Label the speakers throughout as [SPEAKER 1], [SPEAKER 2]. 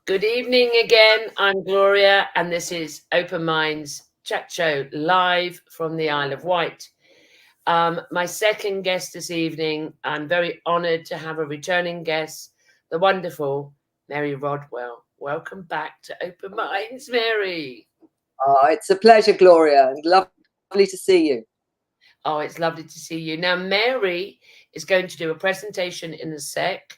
[SPEAKER 1] Good evening again. I'm Gloria, and this is Open Minds Chat Show live from the Isle of Wight. My second guest this evening, I'm very honoured to have a returning guest, the wonderful Mary Rodwell. Welcome back to Open Minds, Mary.
[SPEAKER 2] Oh, it's a pleasure, Gloria, and lovely to see you.
[SPEAKER 1] Oh, it's lovely to see you. Now, Mary is going to do a presentation in a sec.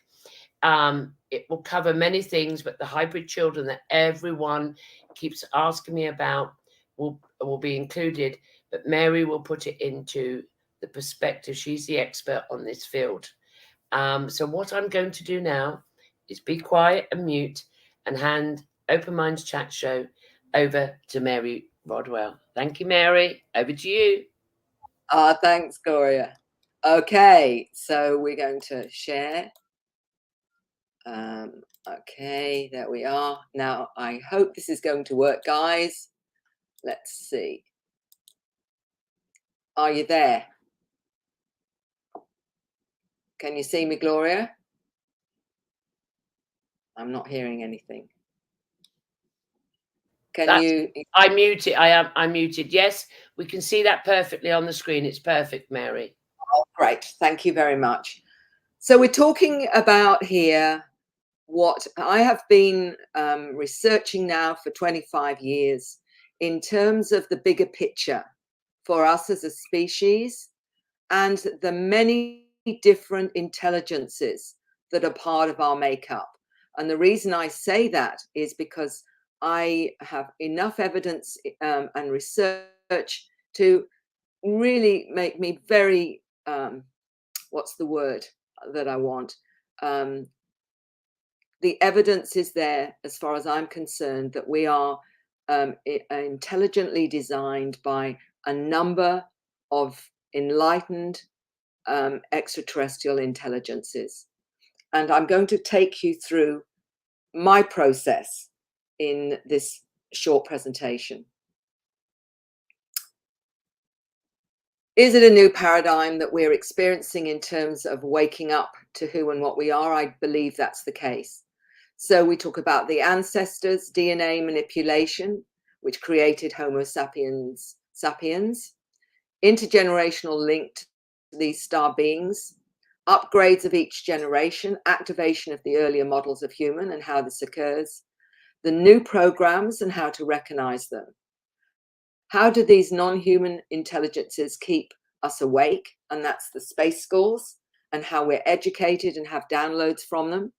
[SPEAKER 1] It will cover many things, but the hybrid children that everyone keeps asking me about will be included. But Mary will put it into the perspective. She's the expert on this field. So what I'm going to do now is be quiet and mute and hand Open Minds Chat Show over to Mary Rodwell. Thank you, Mary. Over to you.
[SPEAKER 2] Thanks, Gloria. Okay, so we're going to share. Okay, there we are. Now, I hope this is going to work, guys. Let's see. Are you there? Can you see me, Gloria? I'm not hearing anything.
[SPEAKER 1] I'm muted. I'm muted. Yes, we can see that perfectly on the screen. It's perfect, Mary.
[SPEAKER 2] Oh, great. Thank you very much. So we're talking about here what I have been researching now for 25 years in terms of the bigger picture for us as a species and the many different intelligences that are part of our makeup. And the reason I say that is because I have enough evidence and research to really make me very, what's the word that I want? The evidence is there, as far as I'm concerned, that we are intelligently designed by a number of enlightened extraterrestrial intelligences. And I'm going to take you through my process in this short presentation. Is it a new paradigm that we're experiencing in terms of waking up to who and what we are? I believe that's the case. So we talk about the ancestors, DNA manipulation, which created Homo sapiens, intergenerational link to these star beings, upgrades of each generation, activation of the earlier models of human and how this occurs, the new programs and how to recognize them. How do these non-human intelligences keep us awake? And that's the space schools and how we're educated and have downloads from them.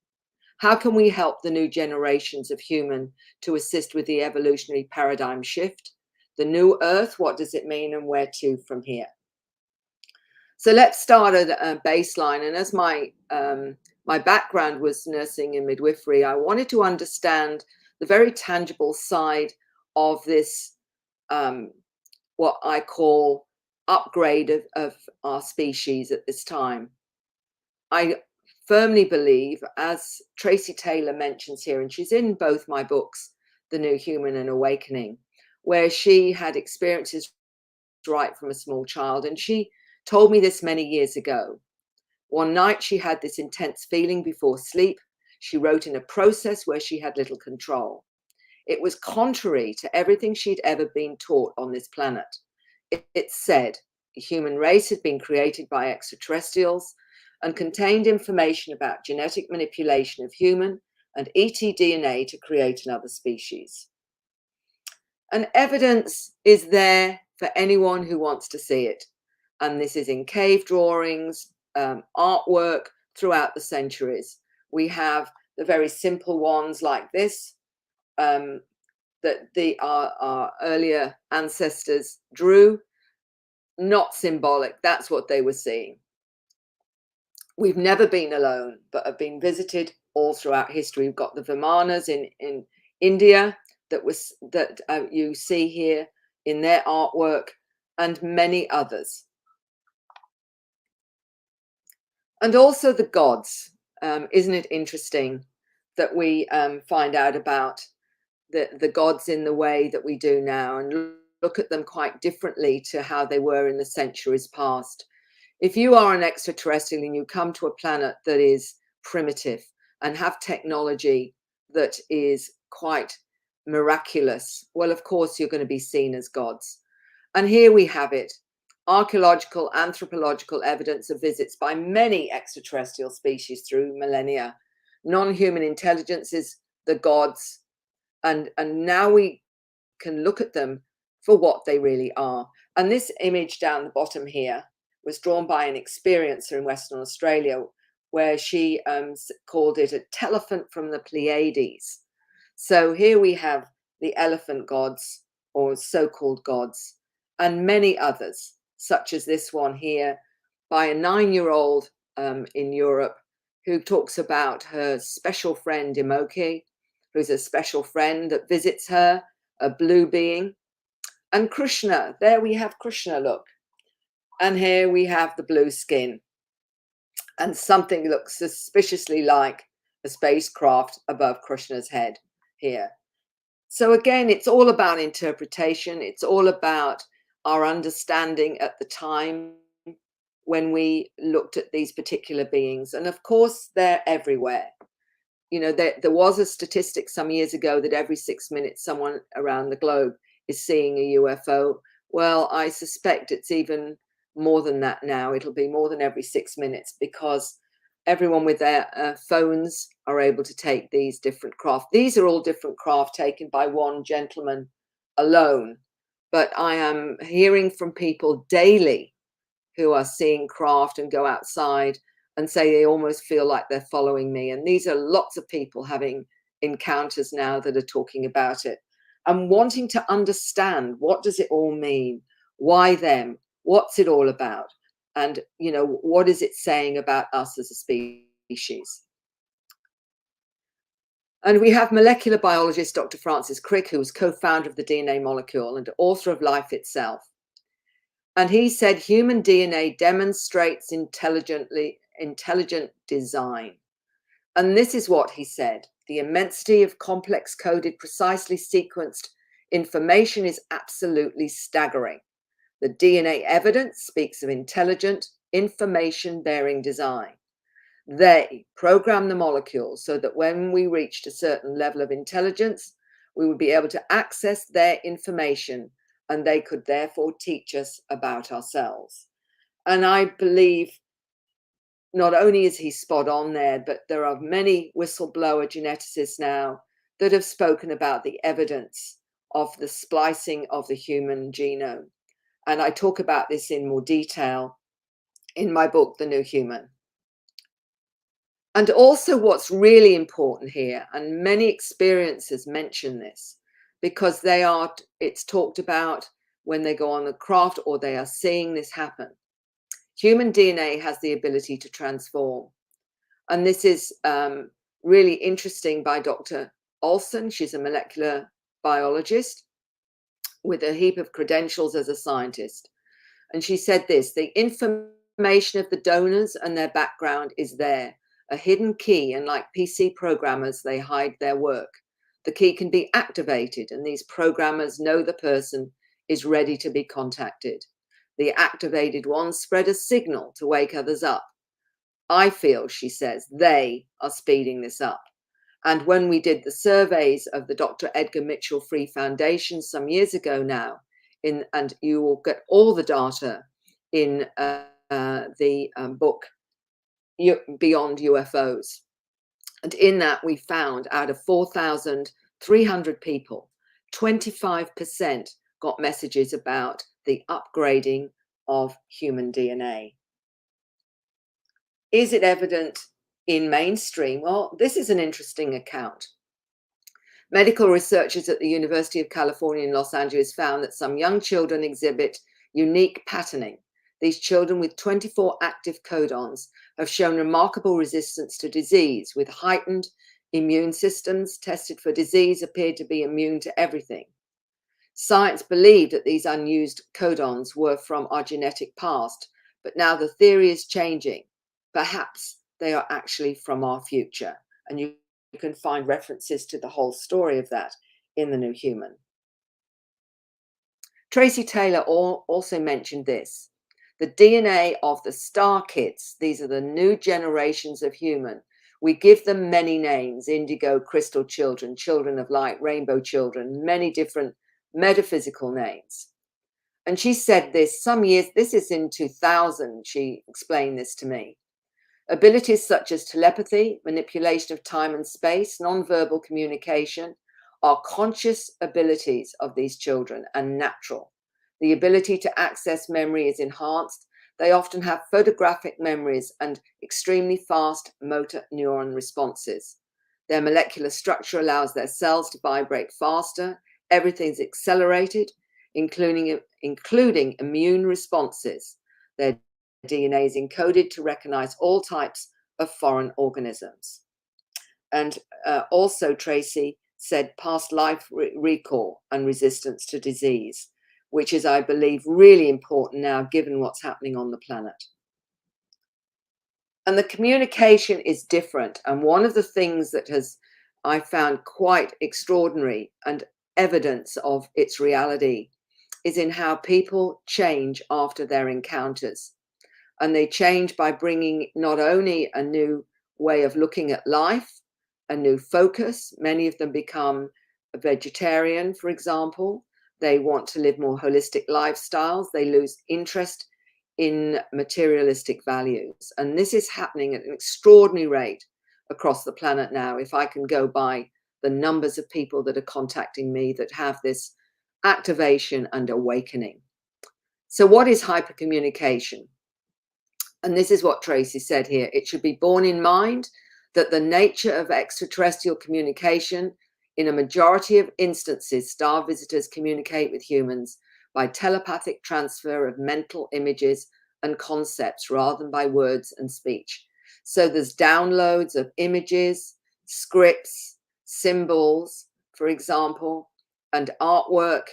[SPEAKER 2] How can we help the new generations of human to assist with the evolutionary paradigm shift? The new Earth, what does it mean and where to from here? So let's start at a baseline. And as my background was nursing and midwifery, I wanted to understand the very tangible side of this what I call upgrade of our species at this time. I firmly believe, as Tracy Taylor mentions here, and she's in both my books, The New Human and Awakening, where she had experiences right from a small child. And she told me this many years ago. One night she had this intense feeling before sleep. She wrote in a process where she had little control. It was contrary to everything she'd ever been taught on this planet. It said the human race had been created by extraterrestrials and contained information about genetic manipulation of human and ET-DNA to create another species. And evidence is there for anyone who wants to see it. And this is in cave drawings, artwork throughout the centuries. We have the very simple ones like this, that our earlier ancestors drew, not symbolic. That's what they were seeing. We've never been alone, but have been visited all throughout history. We've got the Vimanas in India that you see here in their artwork, and many others. And also the gods. Isn't it interesting that we find out about the gods in the way that we do now and look at them quite differently to how they were in the centuries past? If you are an extraterrestrial and you come to a planet that is primitive and have technology that is quite miraculous, well, of course, you're going to be seen as gods. And here we have it. Archaeological, anthropological evidence of visits by many extraterrestrial species through millennia. Non-human intelligences, the gods, and now we can look at them for what they really are. And this image down the bottom here was drawn by an experiencer in Western Australia, where she called it a telephant from the Pleiades. So here we have the elephant gods, or so-called gods, and many others, such as this one here by a 9-year-old in Europe, who talks about her special friend Imoki, who's a special friend that visits her, a blue being. And Krishna, there we have Krishna, look. And here we have the blue skin. And something looks suspiciously like a spacecraft above Krishna's head here. So again, it's all about interpretation. It's all about our understanding at the time when we looked at these particular beings. And of course, they're everywhere. You know, there was a statistic some years ago that every 6 minutes someone around the globe is seeing a UFO. Well, I suspect it's even more than that now. It'll be more than every 6 minutes, because everyone with their phones are able to take these different craft. These are all different craft taken by one gentleman alone. But I am hearing from people daily who are seeing craft and go outside and say they almost feel like they're following me. And these are lots of people having encounters now that are talking about it and wanting to understand, what does it all mean? Why them? What's it all about? And, you know, what is it saying about us as a species? And we have molecular biologist Dr. Francis Crick, who was co-founder of the DNA molecule and author of Life Itself. And he said human DNA demonstrates intelligent design. And this is what he said: the immensity of complex coded, precisely sequenced information is absolutely staggering. The DNA evidence speaks of intelligent, information-bearing design. They program the molecules so that when we reached a certain level of intelligence, we would be able to access their information, and they could therefore teach us about ourselves. And I believe not only is he spot on there, but there are many whistleblower geneticists now that have spoken about the evidence of the splicing of the human genome. And I talk about this in more detail in my book, The New Human. And also what's really important here, and many experiencers mention this, because it's talked about when they go on the craft or they are seeing this happen. Human DNA has the ability to transform. And this is really interesting by Dr. Olson. She's a molecular biologist with a heap of credentials as a scientist. And she said this: the information of the donors and their background is there, a hidden key, and like PC programmers, they hide their work. The key can be activated, and these programmers know the person is ready to be contacted. The activated ones spread a signal to wake others up. I feel, she says, they are speeding this up. And when we did the surveys of the Dr. Edgar Mitchell Free Foundation some years ago now, and you will get all the data in the book Beyond UFOs. And in that, we found out of 4,300 people, 25% got messages about the upgrading of human DNA. Is it evident in mainstream? Well, this is an interesting account. Medical researchers at the University of California in Los Angeles found that some young children exhibit unique patterning. These children with 24 active codons have shown remarkable resistance to disease, with heightened immune systems tested for disease appeared to be immune to everything. Science believed that these unused codons were from our genetic past, but now the theory is changing. Perhaps they are actually from our future. And you can find references to the whole story of that in The New Human. Tracy Taylor also mentioned this: the DNA of the star kids, these are the new generations of human, We give them many names: indigo, crystal children, children of light, rainbow children, many different metaphysical names. And she said this some years, this is in 2000, she explained this to me. Abilities such as telepathy, manipulation of time and space, non-verbal communication are conscious abilities of these children and natural. The ability to access memory is enhanced. They often have photographic memories and extremely fast motor neuron responses. Their molecular structure allows their cells to vibrate faster. Everything's accelerated, including immune responses. Their DNA is encoded to recognize all types of foreign organisms. And also, Tracy said past life recall and resistance to disease, which is, I believe, really important now, given what's happening on the planet. And the communication is different. And one of the things that I found quite extraordinary and evidence of its reality is in how people change after their encounters. And they change by bringing not only a new way of looking at life, a new focus. Many of them become a vegetarian, for example. They want to live more holistic lifestyles. They lose interest in materialistic values. And this is happening at an extraordinary rate across the planet now. If I can go by the numbers of people that are contacting me that have this activation and awakening. So what is hypercommunication? And this is what Tracy said here. It should be borne in mind that the nature of extraterrestrial communication, in a majority of instances, star visitors communicate with humans by telepathic transfer of mental images and concepts rather than by words and speech. So there's downloads of images, scripts, symbols, for example, and artwork,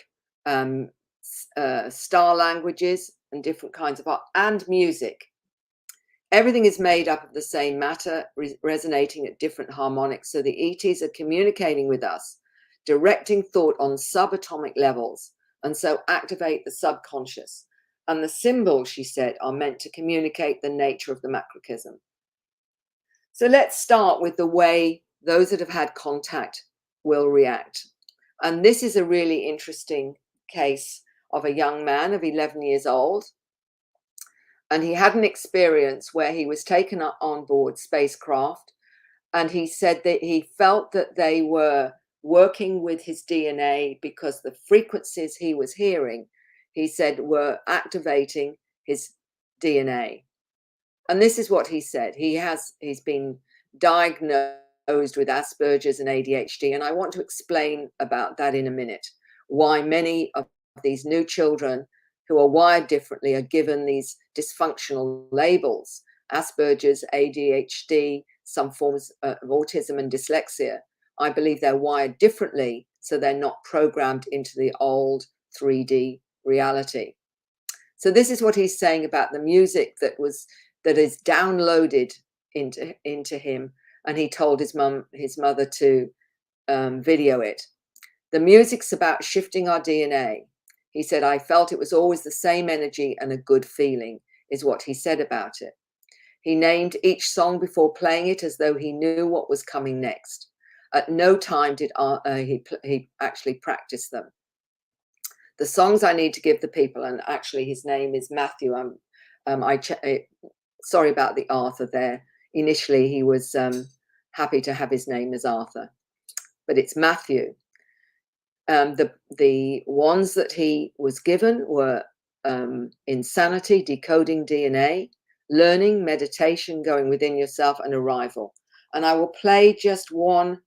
[SPEAKER 2] star languages and different kinds of art, and music. Everything is made up of the same matter, resonating at different harmonics. So the ETs are communicating with us, directing thought on subatomic levels, and so activate the subconscious. And the symbols, she said, are meant to communicate the nature of the macrocosm. So let's start with the way those that have had contact will react. And this is a really interesting case of a young man of 11 years old. And he had an experience where he was taken up on board spacecraft. And he said that he felt that they were working with his DNA because the frequencies he was hearing, he said, were activating his DNA. And this is what he said. He's been diagnosed with Asperger's and ADHD. And I want to explain about that in a minute, why many of these new children who are wired differently are given these dysfunctional labels: Asperger's, ADHD, some forms of autism and dyslexia. I believe they're wired differently, so they're not programmed into the old 3D reality. So this is what he's saying about the music that is downloaded into him, and he told his mother to video it. The music's about shifting our DNA. He said, I felt it was always the same energy and a good feeling, is what he said about it. He named each song before playing it as though he knew what was coming next. At no time did he actually practice them. The songs I need to give the people, and actually his name is Matthew. Sorry about the Arthur there. Initially, he was happy to have his name as Arthur, but it's Matthew. The ones that he was given were Insanity, Decoding DNA, Learning, Meditation, Going Within Yourself, and Arrival. And I will play just one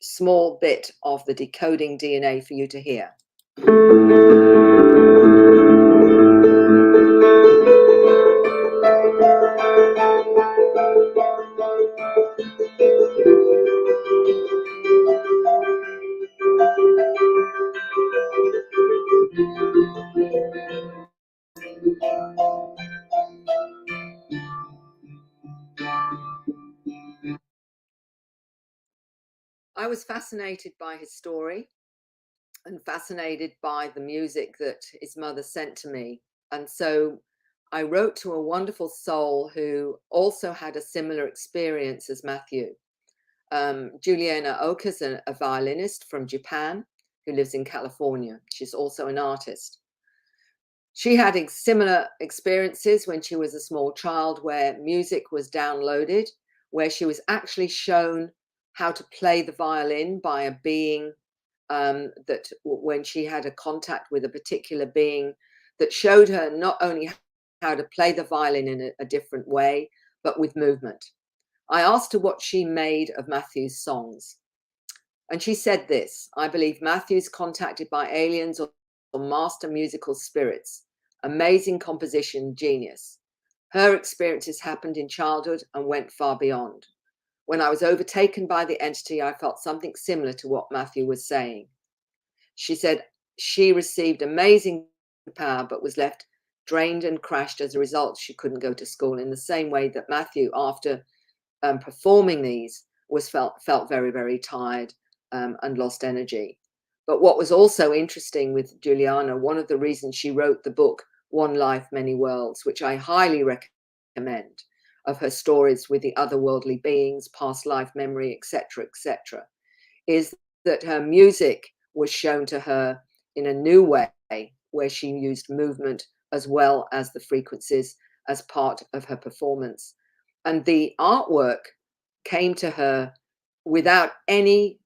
[SPEAKER 2] small bit of the Decoding DNA for you to hear. I was fascinated by his story and fascinated by the music that his mother sent to me. And so I wrote to a wonderful soul who also had a similar experience as Matthew. Juliana Oka is a violinist from Japan who lives in California. She's also an artist. She had similar experiences when she was a small child, where music was downloaded, where she was actually shown how to play the violin by a being, that when she had a contact with a particular being that showed her not only how to play the violin in a different way, but with movement. I asked her what she made of Matthew's songs. And she said this: I believe Matthew's contacted by aliens or master musical spirits. Amazing composition, genius. Her experiences happened in childhood and went far beyond. When I was overtaken by the entity, I felt something similar to what Matthew was saying. She said she received amazing power, but was left drained and crashed. As a result, she couldn't go to school, in the same way that Matthew, after performing these, felt very, very tired and lost energy. But what was also interesting with Juliana, one of the reasons she wrote the book One Life, Many Worlds, which I highly recommend, of her stories with the otherworldly beings, past life memory, etc., is that her music was shown to her in a new way, where she used movement as well as the frequencies as part of her performance. And the artwork came to her without any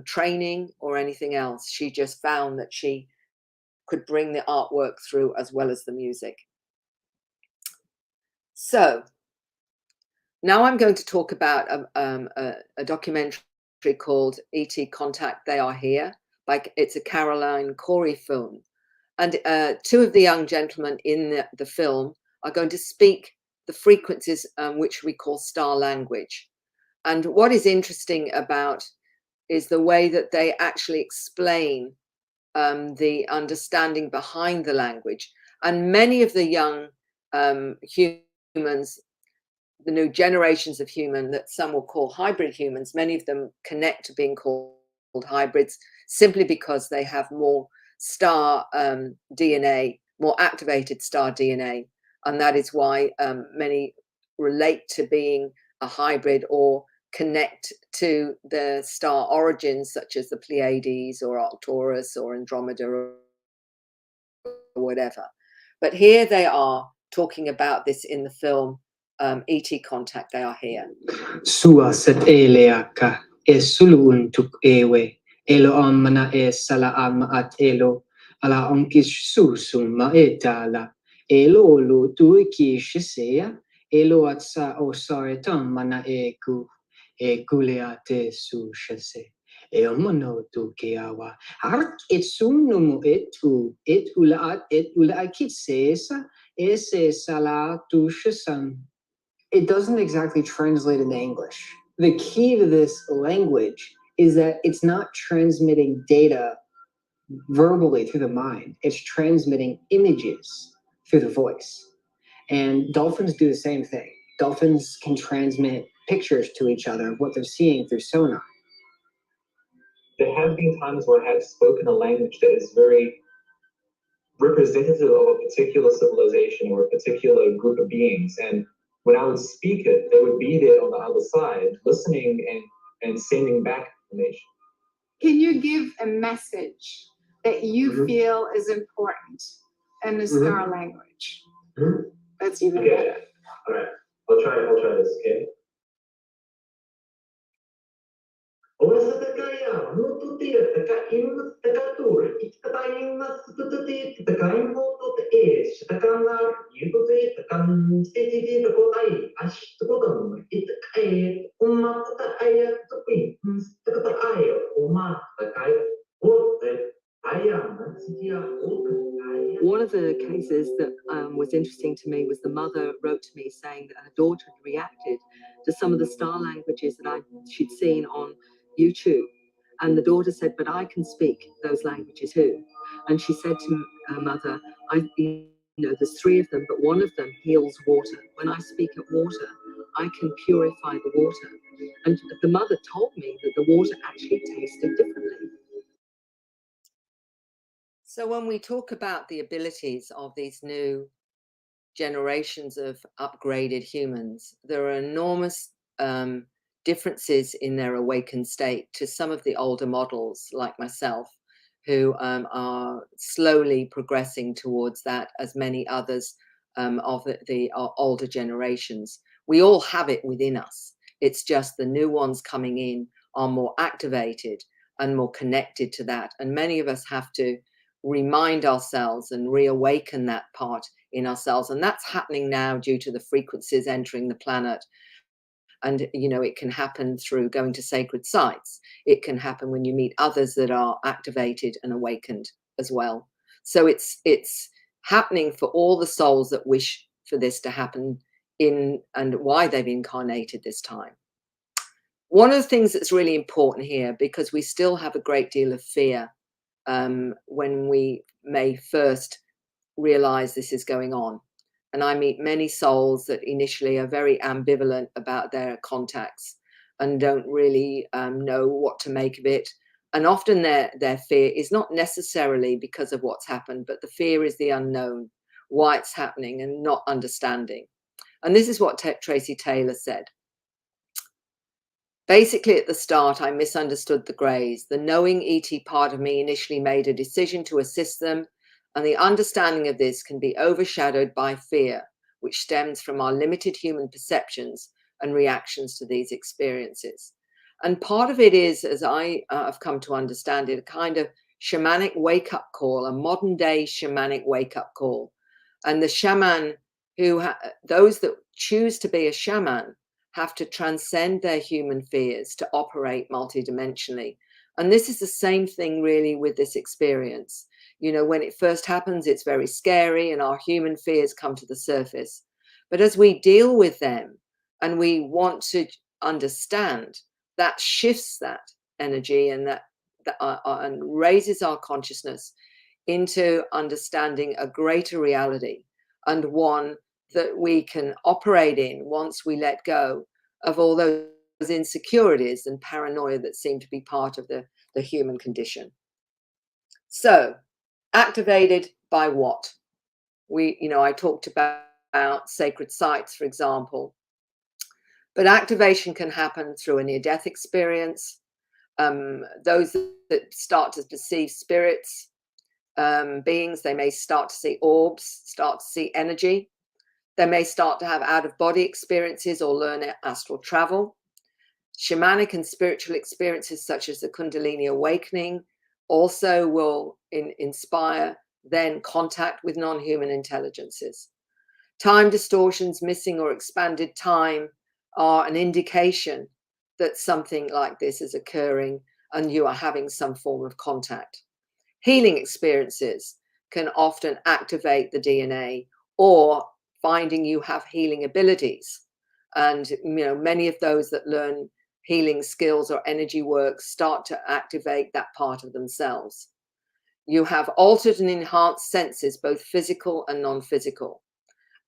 [SPEAKER 2] training or anything else. She just found that she could bring the artwork through as well as the music. So now I'm going to talk about a documentary called E.T. Contact, They Are Here. It's a Caroline Corey film. And two of the young gentlemen in the film are going to speak the frequencies which we call star language. And what is interesting about is the way that they actually explain the understanding behind the language. And many of the young humans, the new generations of human that some will call hybrid humans, many of them connect to being called hybrids simply because they have more star DNA, more activated star DNA. And that is why many relate to being a hybrid or connect to the star origins, such as the Pleiades or Arcturus or Andromeda or whatever. But here they are talking about this in the film E.T. Contact, They Are Here.
[SPEAKER 3] Sua set eleaka e sulu untuk ewe elo amana e sala ama at elo ala onkis susum ma etala elo lo tu ki shisea elo at sa o saretam mana e kuleate su shase e omono tu keawa ark et sumnumu et ula akit sesa ese sala tu shisam. It doesn't exactly translate into English. The key to this language is that it's not transmitting data verbally through the mind. It's transmitting images through the voice. And dolphins do the same thing. Dolphins can transmit pictures to each other of what they're seeing through sonar.
[SPEAKER 4] There have been times where I have spoken a language that is very representative of a particular civilization or a particular group of beings, and when I would speak it, they would be there on the other side, listening and sending back information.
[SPEAKER 5] Can you give a message that you feel is important in the star language? That's even better.
[SPEAKER 4] All right. I'll try this, okay?
[SPEAKER 2] One of the cases that was interesting to me was the mother wrote to me saying that her daughter had reacted to some of the star languages that she'd seen on YouTube. And the daughter said, but I can speak those languages too. And she said to her mother, there's three of them, but one of them heals water. When I speak at water, I can purify the water. And the mother told me that the water actually tasted differently. So when we talk about the abilities of these new generations of upgraded humans, there are enormous differences in their awakened state to some of the older models like myself, who are slowly progressing towards that, as many others of the older generations. We all have it within us. It's just the new ones coming in are more activated and more connected to that. And many of us have to remind ourselves and reawaken that part in ourselves. And that's happening now due to the frequencies entering the planet. And, you know, it can happen through going to sacred sites. It can happen when you meet others that are activated and awakened as well. So it's happening for all the souls that wish for this to happen in, and why they've incarnated this time. One of the things that's really important here, because we still have a great deal of fear when we may first realize this is going on. And I meet many souls that initially are very ambivalent about their contacts and don't really know what to make of it. And often their fear is not necessarily because of what's happened, but the fear is the unknown, why it's happening, and not understanding. And this is what Tracy Taylor said. Basically, at the start, I misunderstood the Greys. The knowing ET part of me initially made a decision to assist them, and the understanding of this can be overshadowed by fear, which stems from our limited human perceptions and reactions to these experiences. And part of it is, as I have come to understand it, a kind of shamanic wake-up call, a modern-day shamanic wake-up call. And the shaman those that choose to be a shaman have to transcend their human fears to operate multidimensionally. And this is the same thing really with this experience. You know, when it first happens, it's very scary and our human fears come to the surface. But as we deal with them and we want to understand, that shifts that energy and and raises our consciousness into understanding a greater reality, and one that we can operate in once we let go of all those insecurities and paranoia that seem to be part of the human condition. So, activated by what? I talked about sacred sites, for example, but activation can happen through a near-death experience. Those that start to perceive spirits, beings, they may start to see orbs, start to see energy. They may start to have out-of-body experiences or learn astral travel. Shamanic and spiritual experiences such as the Kundalini awakening also will inspire then contact with non-human intelligences. Time distortions, missing or expanded time, are an indication that something like this is occurring and you are having some form of contact. Healing experiences can often activate the DNA, or finding you have healing abilities. And many of those that learn healing skills or energy work start to activate that part of themselves. You have altered and enhanced senses, both physical and non-physical.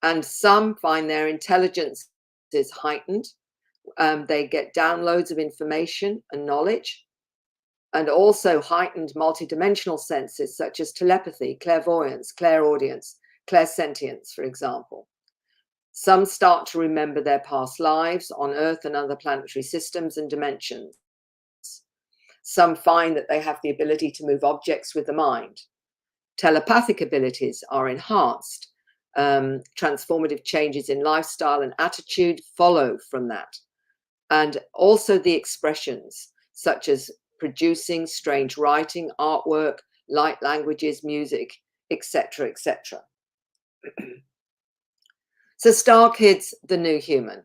[SPEAKER 2] And some find their intelligence is heightened. They get downloads of information and knowledge, and also heightened multidimensional senses such as telepathy, clairvoyance, clairaudience, clairsentience, for example. Some start to remember their past lives on Earth and other planetary systems and dimensions. Some find that they have the ability to move objects with the mind. Telepathic abilities are enhanced. Transformative changes in lifestyle and attitude follow from that. And also the expressions, such as producing strange writing, artwork, light languages, music, etc., etc. So Star Kid's the new human.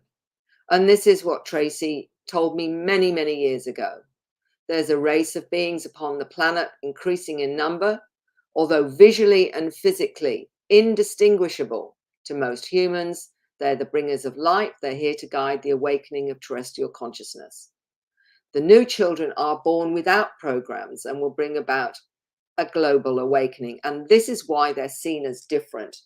[SPEAKER 2] And this is what Tracy told me many, many years ago. There's a race of beings upon the planet, increasing in number, although visually and physically indistinguishable to most humans. They're the bringers of light. They're here to guide the awakening of terrestrial consciousness. The new children are born without programs and will bring about a global awakening. And this is why they're seen as different,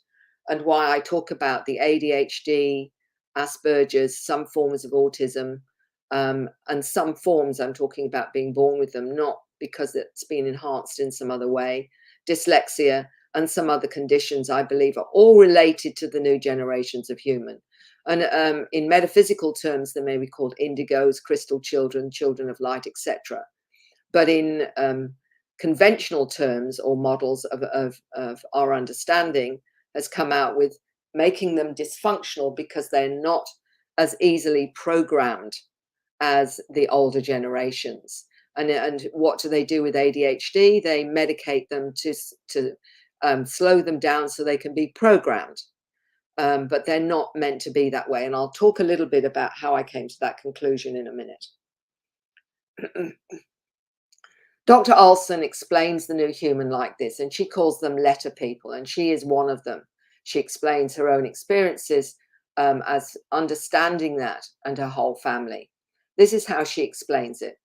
[SPEAKER 2] and why I talk about the ADHD, Asperger's, some forms of autism, and some forms I'm talking about being born with them, not because it's been enhanced in some other way, dyslexia, and some other conditions, I believe, are all related to the new generations of human. And in metaphysical terms, they may be called indigos, crystal children, children of light, etc. But in conventional terms or models of our understanding has come out with making them dysfunctional because they're not as easily programmed as the older generations. And what do they do with ADHD? They medicate them to slow them down so they can be programmed. But they're not meant to be that way. And I'll talk a little bit about how I came to that conclusion in a minute. Dr. Olson explains the new human like this, and she calls them letter people, and she is one of them. She explains her own experiences as understanding that and her whole family. This is how she explains it.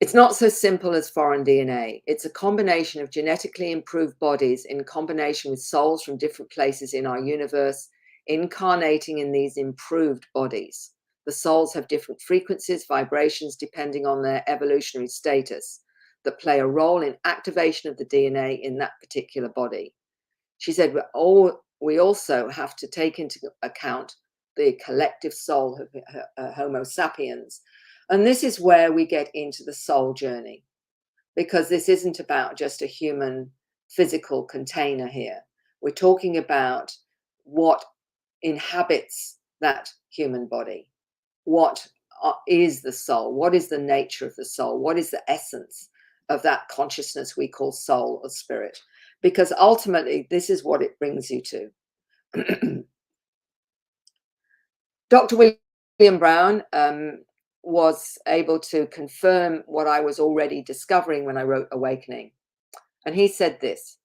[SPEAKER 2] It's not so simple as foreign DNA. It's a combination of genetically improved bodies in combination with souls from different places in our universe, incarnating in these improved bodies. The souls have different frequencies, vibrations, depending on their evolutionary status, that play a role in activation of the DNA in that particular body. She said, we also have to take into account the collective soul of Homo sapiens. And this is where we get into the soul journey, because this isn't about just a human physical container here. We're talking about what inhabits that human body. What is the soul? What is the nature of the soul? What is the essence of that consciousness we call soul or spirit? Because ultimately, this is what it brings you to. Dr. William Brown was able to confirm what I was already discovering when I wrote Awakening. And he said this: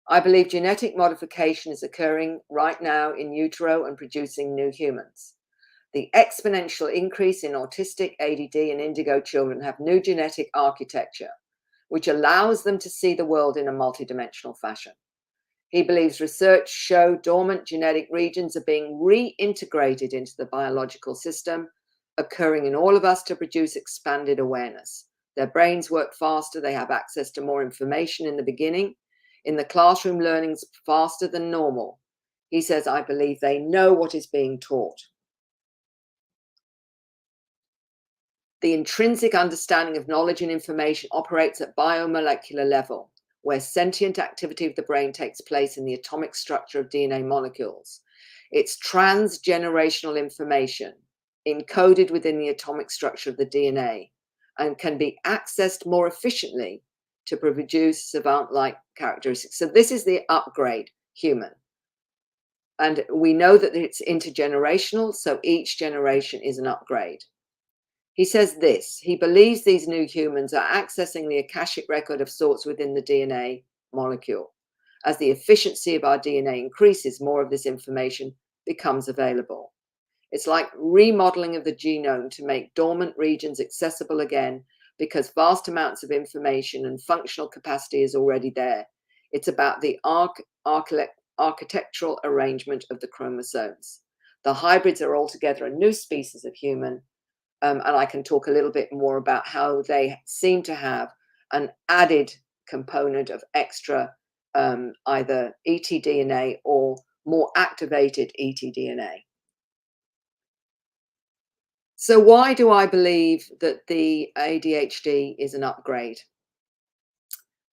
[SPEAKER 2] I believe genetic modification is occurring right now in utero and producing new humans. The exponential increase in autistic, ADD, and indigo children have new genetic architecture, which allows them to see the world in a multidimensional fashion. He believes research show dormant genetic regions are being reintegrated into the biological system, occurring in all of us to produce expanded awareness. Their brains work faster. They have access to more information in the beginning. In the classroom, learning's faster than normal. He says, I believe they know what is being taught. The intrinsic understanding of knowledge and information operates at biomolecular level, where sentient activity of the brain takes place in the atomic structure of DNA molecules. It's transgenerational information encoded within the atomic structure of the DNA and can be accessed more efficiently to produce savant-like characteristics. So this is the upgrade human. And we know that it's intergenerational, so each generation is an upgrade. He says this: he believes these new humans are accessing the Akashic record of sorts within the DNA molecule. As the efficiency of our DNA increases, more of this information becomes available. It's like remodeling of the genome to make dormant regions accessible again, because vast amounts of information and functional capacity is already there. It's about the architectural arrangement of the chromosomes. The hybrids are altogether a new species of human. And I can talk a little bit more about how they seem to have an added component of extra either etDNA or more activated etDNA. So why do I believe that the ADHD is an upgrade?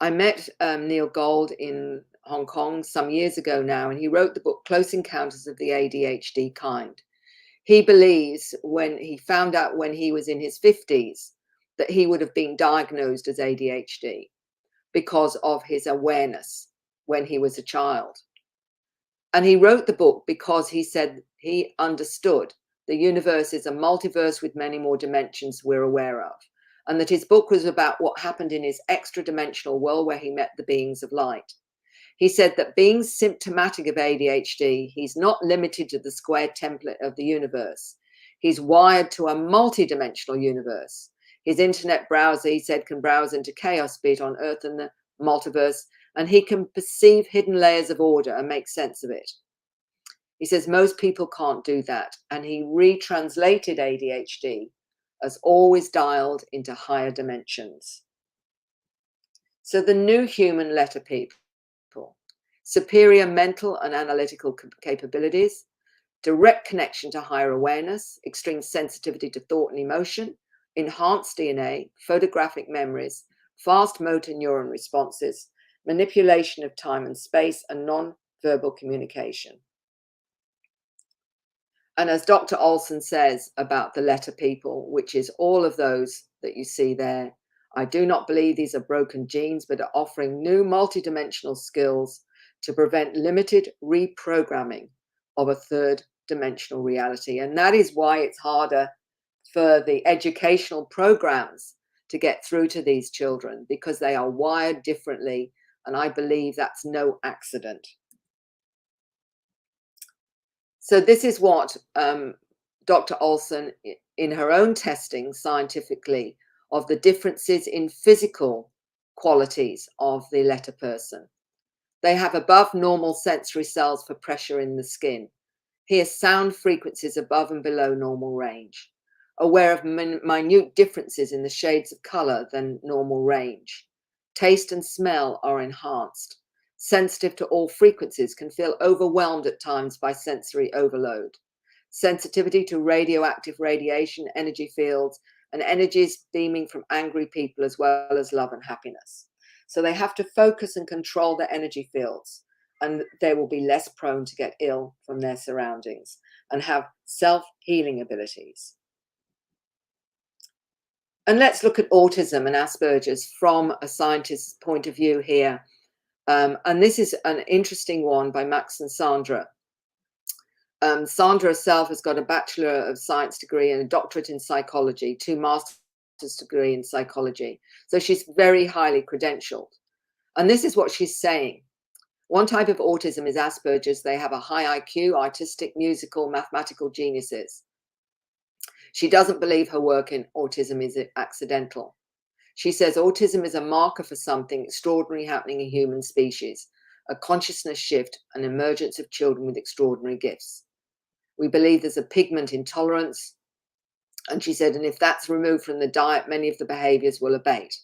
[SPEAKER 2] I met Neil Gold in Hong Kong some years ago now, and he wrote the book Close Encounters of the ADHD Kind. He believes when he found out when he was in his 50s that he would have been diagnosed as ADHD because of his awareness when he was a child. And he wrote the book because he said he understood the universe is a multiverse with many more dimensions we're aware of. And that his book was about what happened in his extra-dimensional world where he met the beings of light. He said that being symptomatic of ADHD, he's not limited to the square template of the universe. He's wired to a multidimensional universe. His internet browser, he said, can browse into chaos, be it on Earth and the multiverse, and he can perceive hidden layers of order and make sense of it. He says most people can't do that, and he retranslated ADHD as always dialed into higher dimensions. So the new human letter people superior mental and analytical capabilities, direct connection to higher awareness, extreme sensitivity to thought and emotion, enhanced DNA, photographic memories, fast motor neuron responses, manipulation of time and space, and non-verbal communication. And as Dr. Olson says about the letter people, which is all of those that you see there, I do not believe these are broken genes, but are offering new multidimensional skills to prevent limited reprogramming of a third dimensional reality. And that is why it's harder for the educational programs to get through to these children, because they are wired differently. And I believe that's no accident. So this is what Dr. Olson, in her own testing scientifically, of the differences in physical qualities of the letter person. They have above normal sensory cells for pressure in the skin, hear sound frequencies above and below normal range, aware of minute differences in the shades of color than normal range. Taste and smell are enhanced. Sensitive to all frequencies, can feel overwhelmed at times by sensory overload. Sensitivity to radioactive radiation, energy fields, and energies beaming from angry people, as well as love and happiness. So they have to focus and control their energy fields, and they will be less prone to get ill from their surroundings and have self-healing abilities. And let's look at autism and Asperger's from a scientist's point of view here. And this is an interesting one by Max and Sandra. Sandra herself has got a Bachelor of Science degree and a doctorate in psychology, 2 master's degree in psychology. So she's very highly credentialed. And this is what she's saying. One type of autism is Asperger's. They have a high IQ, artistic, musical, mathematical geniuses. She doesn't believe her work in autism is accidental. She says autism is a marker for something extraordinary happening in human species, a consciousness shift, an emergence of children with extraordinary gifts. We believe there's a pigment intolerance. And she said, and if that's removed from the diet, many of the behaviors will abate.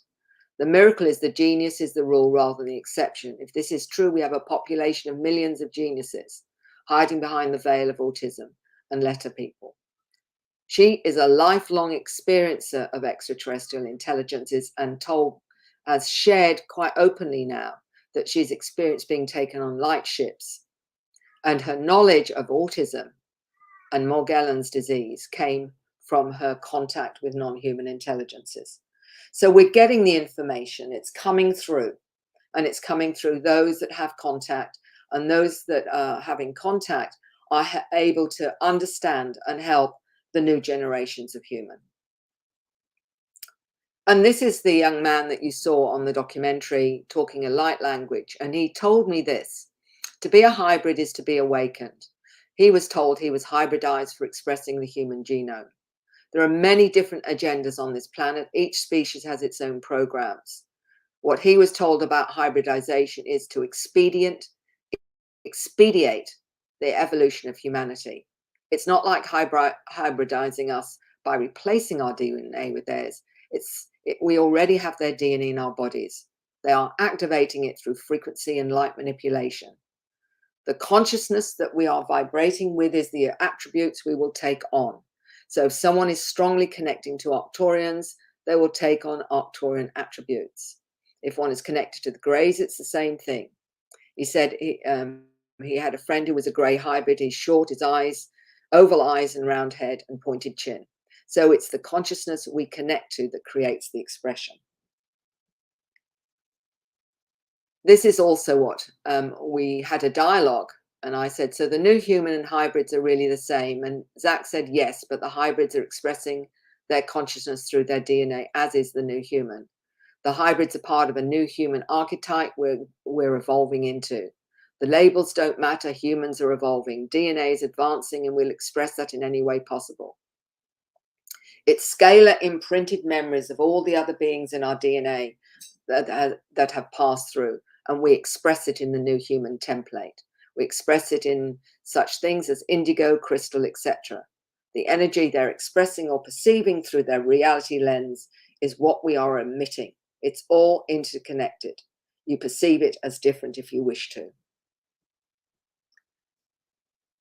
[SPEAKER 2] The miracle is the genius is the rule rather than the exception. If this is true, we have a population of millions of geniuses hiding behind the veil of autism and letter people. She is a lifelong experiencer of extraterrestrial intelligences and has shared quite openly now that she's experienced being taken on light ships. And her knowledge of autism and Morgellons disease came from her contact with non-human intelligences. So we're getting the information, it's coming through, and it's coming through those that have contact, and those that are having contact are able to understand and help the new generations of human. And this is the young man that you saw on the documentary talking a light language, and he told me this: to be a hybrid is to be awakened. He was told he was hybridized for expressing the human genome. There are many different agendas on this planet. Each species has its own programs. What he was told about hybridization is to expedite the evolution of humanity. It's not like hybridizing us by replacing our DNA with theirs. We already have their DNA in our bodies. They are activating it through frequency and light manipulation. The consciousness that we are vibrating with is the attributes we will take on. So if someone is strongly connecting to Arcturians, they will take on Arcturian attributes. If one is connected to the Greys, it's the same thing. He said he had a friend who was a Grey hybrid. He's short, his eyes, oval eyes and round head and pointed chin. So it's the consciousness we connect to that creates the expression. This is also what we had a dialogue. And I said, so the new human and hybrids are really the same. And Zach said, yes, but the hybrids are expressing their consciousness through their DNA, as is the new human. The hybrids are part of a new human archetype we're evolving into. The labels don't matter. Humans are evolving. DNA is advancing, and we'll express that in any way possible. It's scalar imprinted memories of all the other beings in our DNA that have passed through, and we express it in the new human template. We express it in such things as indigo, crystal, etc. The energy they're expressing or perceiving through their reality lens is what we are emitting. It's all interconnected. You perceive it as different if you wish to.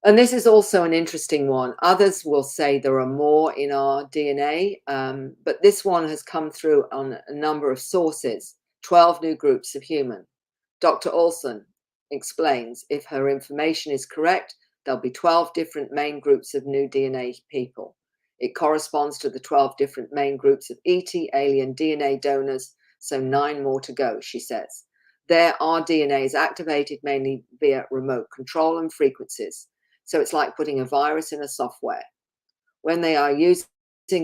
[SPEAKER 2] And this is also an interesting one. Others will say there are more in our DNA, but this one has come through on a number of sources, 12 new groups of human. Dr. Olson explains if her information is correct, there'll be 12 different main groups of new DNA people. It corresponds to the 12 different main groups of ET alien DNA donors, so 9 more to go, she says. There, our DNA is activated mainly via remote control and frequencies. So it's like putting a virus in a software. When they are using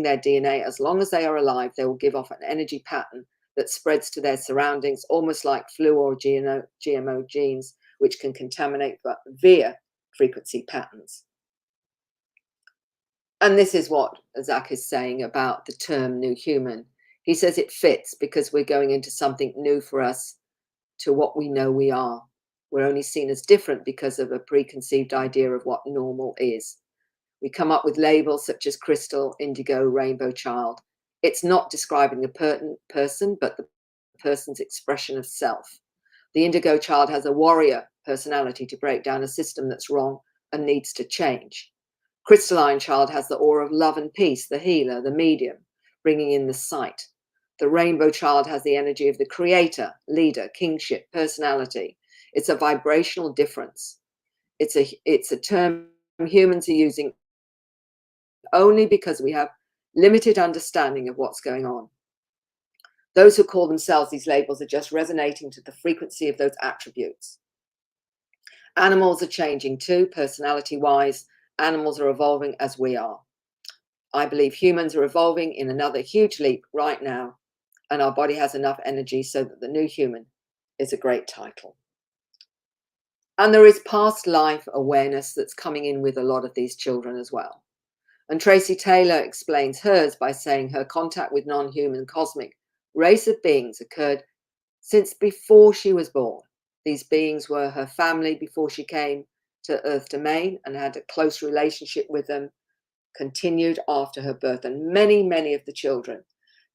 [SPEAKER 2] their DNA, as long as they are alive, they will give off an energy pattern that spreads to their surroundings, almost like flu or GMO genes, which can contaminate via frequency patterns. And this is what Zach is saying about the term new human. He says it fits because we're going into something new for us to what we know we are. We're only seen as different because of a preconceived idea of what normal is. We come up with labels such as crystal, indigo, rainbow child. It's not describing a person, but the person's expression of self. The indigo child has a warrior personality to break down a system that's wrong and needs to change. Crystalline child has the aura of love and peace, the healer, the medium, bringing in the sight. The rainbow child has the energy of the creator, leader, kingship, personality. It's a vibrational difference. It's a term humans are using only because we have limited understanding of what's going on. Those who call themselves these labels are just resonating to the frequency of those attributes. Animals are changing too, personality-wise. Animals are evolving as we are. I believe humans are evolving in another huge leap right now, and our body has enough energy so that the new human is a great title. And there is past life awareness that's coming in with a lot of these children as well. And Tracy Taylor explains hers by saying her contact with non-human cosmic race of beings occurred since before she was born. These beings were her family before she came to Earth Domain and had a close relationship with them, continued after her birth. And many, many of the children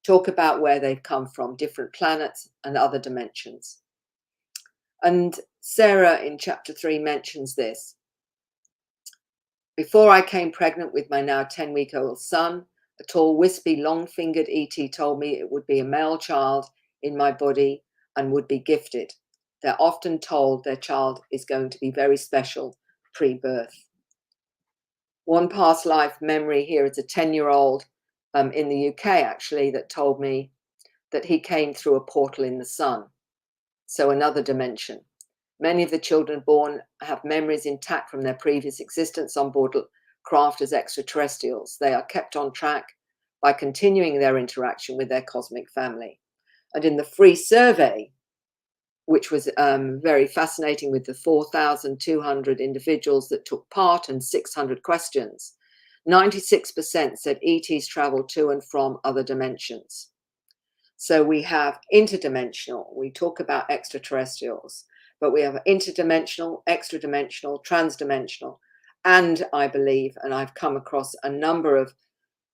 [SPEAKER 2] talk about where they've come from, different planets and other dimensions. And Sarah in chapter 3 mentions this. Before I came pregnant with my now 10-week-old son, a tall, wispy, long-fingered ET told me it would be a male child in my body and would be gifted. They're often told their child is going to be very special pre-birth. One past life memory here is a 10-year-old in the UK, actually, that told me that he came through a portal in the sun, so another dimension. Many of the children born have memories intact from their previous existence on board craft as extraterrestrials. They are kept on track by continuing their interaction with their cosmic family. And in the free survey, which was very fascinating with the 4,200 individuals that took part and 600 questions, 96% said ETs travel to and from other dimensions. So we have interdimensional, we talk about extraterrestrials, but we have interdimensional, extra-dimensional, trans-dimensional, and I believe, and I've come across a number of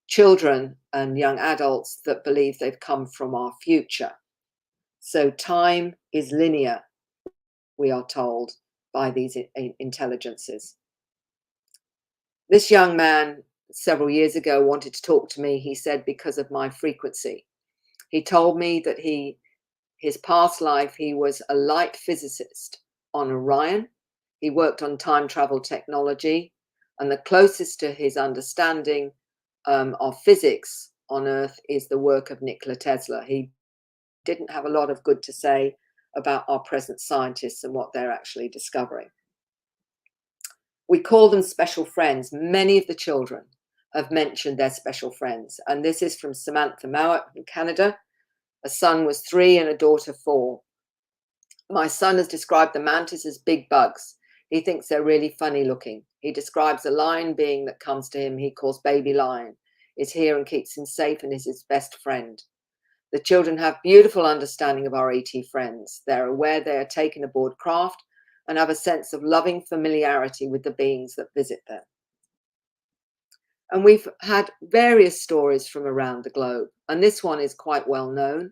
[SPEAKER 2] children and young adults that believe they've come from our future. So time is linear, we are told by these intelligences. This young man several years ago wanted to talk to me, he said, because of my frequency. He told me that his past life, he was a light physicist on Orion. He worked on time travel technology, and the closest to his understanding of physics on Earth is the work of Nikola Tesla. He didn't have a lot of good to say about our present scientists and what they're actually discovering. We call them special friends. Many of the children have mentioned their special friends, and this is from Samantha Mowat in Canada. A son was 3 and a daughter 4. My son has described the mantis as big bugs. He thinks they're really funny looking. He describes a lion being that comes to him, he calls baby lion, is here and keeps him safe and is his best friend. The children have beautiful understanding of our ET friends. They're aware they are taken aboard craft and have a sense of loving familiarity with the beings that visit them. And we've had various stories from around the globe, and this one is quite well known.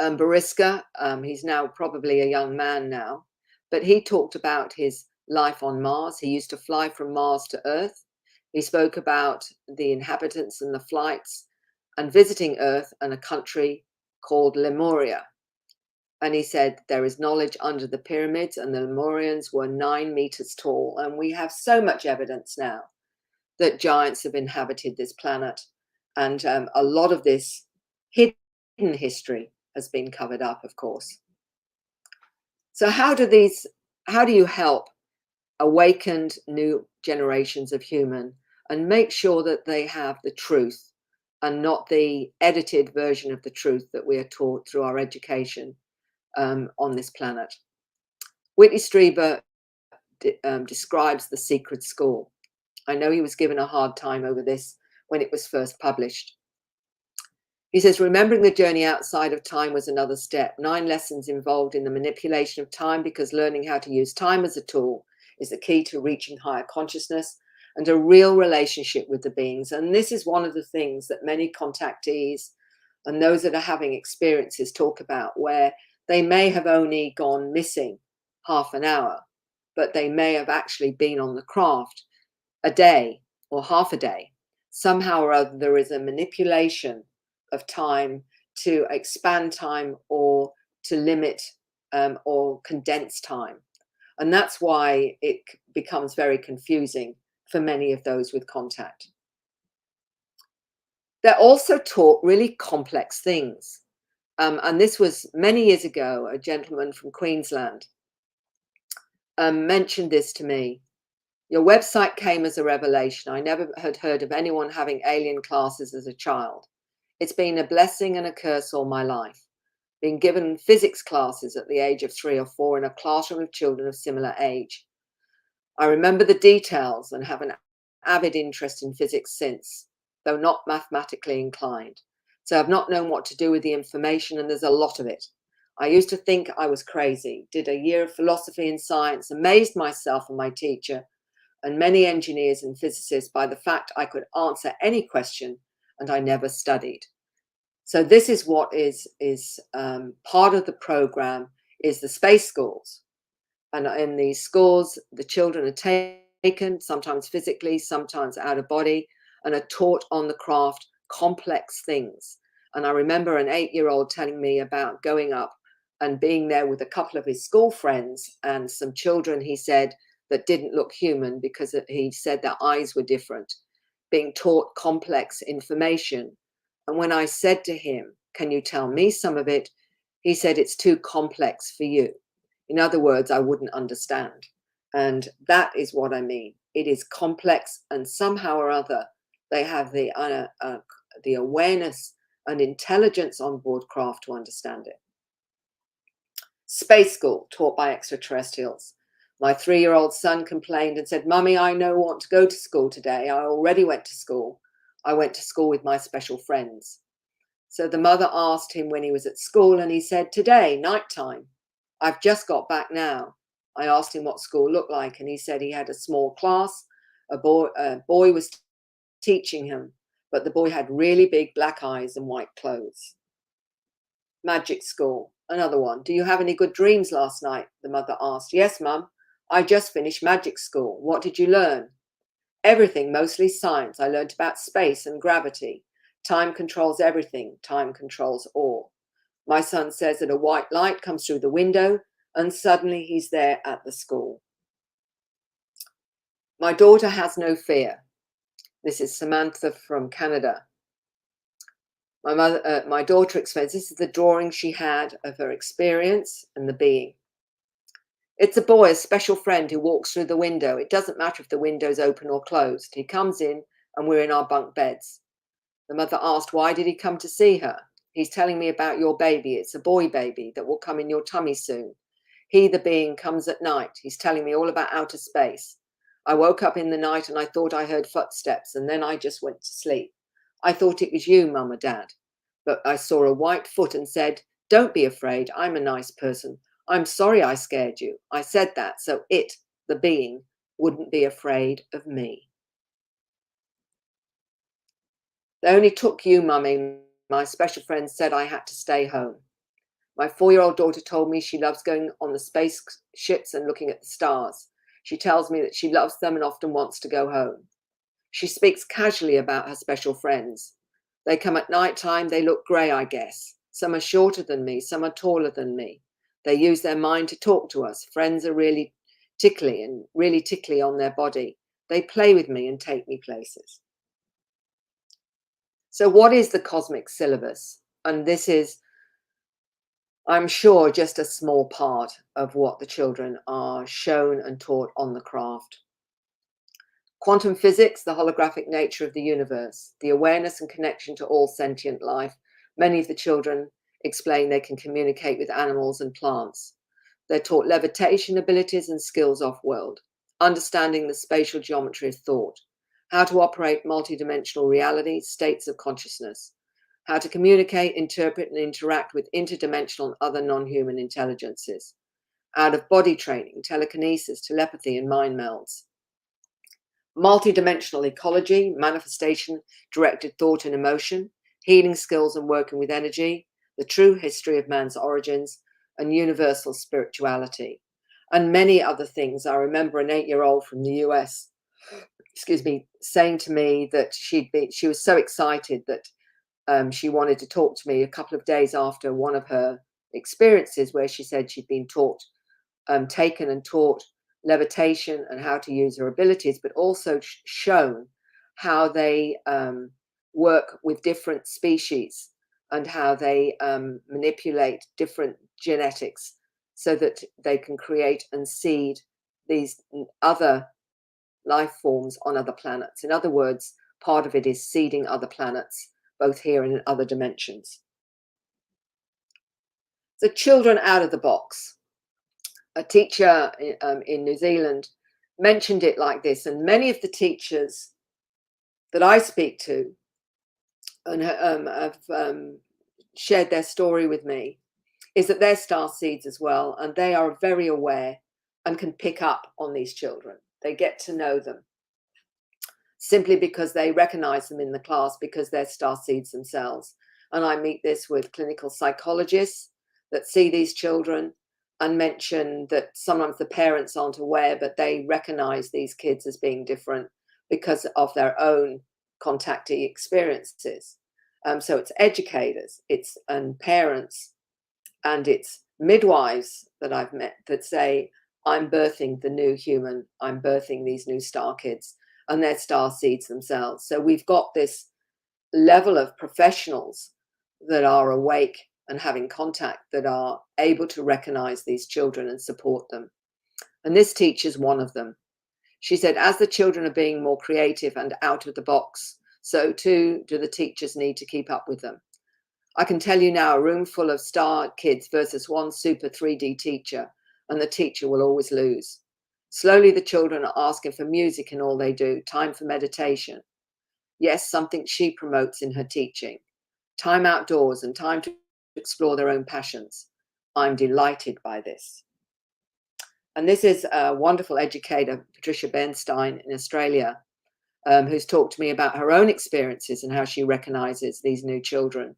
[SPEAKER 2] Bariska, he's now probably a young man now, but he talked about his life on Mars. He used to fly from Mars to Earth. He spoke about the inhabitants and the flights and visiting Earth and a country called Lemuria. And he said there is knowledge under the pyramids, and the Lemurians were 9 meters tall. And we have so much evidence now that giants have inhabited this planet. And a lot of this hidden history has been covered up, of course. So how do you help awakened new generations of human and make sure that they have the truth and not the edited version of the truth that we are taught through our education on this planet? Whitley Strieber describes the secret school. I know he was given a hard time over this when it was first published. He says, remembering the journey outside of time was another step. 9 lessons involved in the manipulation of time, because learning how to use time as a tool is the key to reaching higher consciousness and a real relationship with the beings. And this is one of the things that many contactees and those that are having experiences talk about, where they may have only gone missing half an hour, but they may have actually been on the craft a day or half a day. Somehow or other, there is a manipulation of time to expand time or to limit or condense time. And that's why it becomes very confusing for many of those with contact. They're also taught really complex things. And this was many years ago. A gentleman from Queensland mentioned this to me. Your website came as a revelation. I never had heard of anyone having alien classes as a child. It's been a blessing and a curse all my life. Being given physics classes at the age of 3 or 4 in a classroom of children of similar age. I remember the details and have an avid interest in physics since, though not mathematically inclined. So I've not known what to do with the information, and there's a lot of it. I used to think I was crazy, did a year of philosophy and science, amazed myself and my teacher and many engineers and physicists by the fact I could answer any question, and I never studied. So this is what is part of the program, is the space schools. And in these schools, the children are taken, sometimes physically, sometimes out of body, and are taught on the craft complex things. And I remember an 8-year-old telling me about going up and being there with a couple of his school friends and some children, he said, that didn't look human because he said their eyes were different, being taught complex information. And when I said to him, can you tell me some of it? He said, it's too complex for you. In other words, I wouldn't understand. And that is what I mean. It is complex, and somehow or other, they have the awareness and intelligence on board craft to understand it. Space school taught by extraterrestrials. My 3-year-old son complained and said, Mummy, I don't want to go to school today. I already went to school. I went to school with my special friends. So the mother asked him when he was at school, and he said, today, nighttime. I've just got back now. I asked him what school looked like, and he said he had a small class. A boy was teaching him, but the boy had really big black eyes and white clothes. Magic school, another one. Do you have any good dreams last night? The mother asked. Yes, Mum. I just finished magic school. What did you learn? Everything, mostly science. I learned about space and gravity. Time controls everything. Time controls all. My son says that a white light comes through the window and suddenly he's there at the school. My daughter has no fear. This is Samantha from Canada. My daughter explains, this is the drawing she had of her experience and the being. It's a boy, a special friend who walks through the window. It doesn't matter if the window's open or closed. He comes in and we're in our bunk beds. The mother asked, why did he come to see her? He's telling me about your baby. It's a boy baby that will come in your tummy soon. He, the being, comes at night. He's telling me all about outer space. I woke up in the night and I thought I heard footsteps, and then I just went to sleep. I thought it was you, Mum or Dad. But I saw a white foot and said, don't be afraid. I'm a nice person. I'm sorry I scared you. I said that so it, the being, wouldn't be afraid of me. They only took you, Mummy. My special friend said I had to stay home. My 4-year-old daughter told me she loves going on the spaceships and looking at the stars. She tells me that she loves them and often wants to go home. She speaks casually about her special friends. They come at night time, they look grey, I guess. Some are shorter than me, some are taller than me. They use their mind to talk to us. Friends are really tickly on their body. They play with me and take me places. So what is the cosmic syllabus? And this is, I'm sure, just a small part of what the children are shown and taught on the craft. Quantum physics, the holographic nature of the universe, the awareness and connection to all sentient life. Many of the children explain they can communicate with animals and plants. They're taught levitation abilities and skills off-world, understanding the spatial geometry of thought, how to operate multidimensional reality, states of consciousness, how to communicate, interpret, and interact with interdimensional and other non-human intelligences, out-of-body training, telekinesis, telepathy, and mind melds, multidimensional ecology, manifestation, directed thought and emotion, healing skills and working with energy, the true history of man's origins, and universal spirituality, and many other things. I remember an 8-year-old from the US, saying to me that she was so excited that she wanted to talk to me a couple of days after one of her experiences where she said she'd been taken and taught levitation and how to use her abilities, but also shown how they work with different species and how they manipulate different genetics so that they can create and seed these other life forms on other planets. In other words, part of it is seeding other planets, both here and in other dimensions. The children out of the box. A teacher in New Zealand mentioned it like this, and many of the teachers that I speak to and have shared their story with me is that they're star seeds as well, and they are very aware and can pick up on these children. They get to know them simply because they recognize them in the class because they're star seeds themselves. And I meet this with clinical psychologists that see these children and mention that sometimes the parents aren't aware, but they recognize these kids as being different because of their own contactee experiences. So it's educators, it's parents, and it's midwives that I've met that say, I'm birthing the new human, I'm birthing these new star kids, and they're star seeds themselves. So we've got this level of professionals that are awake and having contact, that are able to recognize these children and support them. And this teacher's one of them. She said, as the children are being more creative and out of the box, so too do the teachers need to keep up with them. I can tell you now, a room full of star kids versus one super 3D teacher, and the teacher will always lose. Slowly, the children are asking for music in all they do, time for meditation. Yes, something she promotes in her teaching. Time outdoors and time to explore their own passions. I'm delighted by this. And this is a wonderful educator, Patricia Bernstein in Australia, who's talked to me about her own experiences and how she recognizes these new children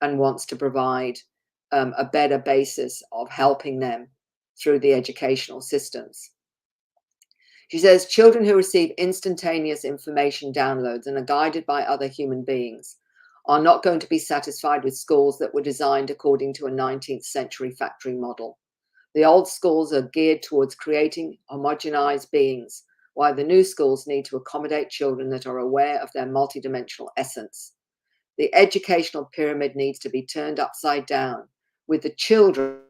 [SPEAKER 2] and wants to provide a better basis of helping them through the educational systems. She says, children who receive instantaneous information downloads and are guided by other human beings are not going to be satisfied with schools that were designed according to a 19th century factory model. The old schools are geared towards creating homogenized beings, while the new schools need to accommodate children that are aware of their multidimensional essence. The educational pyramid needs to be turned upside down, with the children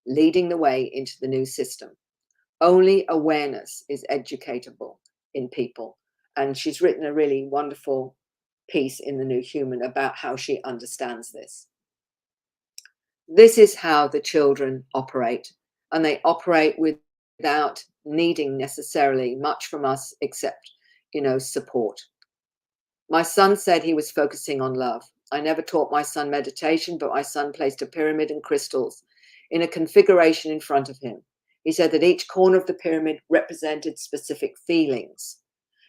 [SPEAKER 2] leading the way into the new system. Only awareness is educatable in people. And she's written a really wonderful piece in The New Human about how she understands this. This is how the children operate, and they operate without needing necessarily much from us except, support. My son said he was focusing on love. I never taught my son meditation, but my son placed a pyramid and crystals in a configuration in front of him. He said that each corner of the pyramid represented specific feelings.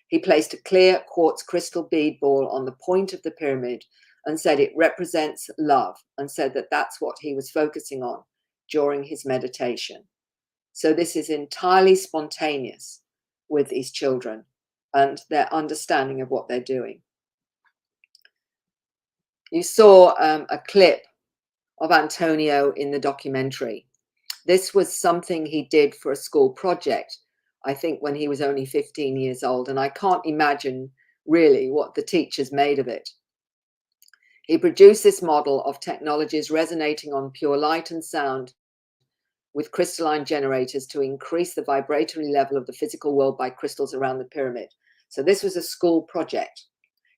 [SPEAKER 2] He placed a clear quartz crystal bead ball on the point of the pyramid and said it represents love, and said that that's what he was focusing on during his meditation. So this is entirely spontaneous with these children and their understanding of what they're doing. You saw a clip of Antonio in the documentary. This was something he did for a school project, I think when he was only 15 years old, and I can't imagine really what the teachers made of it. He produced this model of technologies resonating on pure light and sound with crystalline generators to increase the vibratory level of the physical world by crystals around the pyramid. So this was a school project.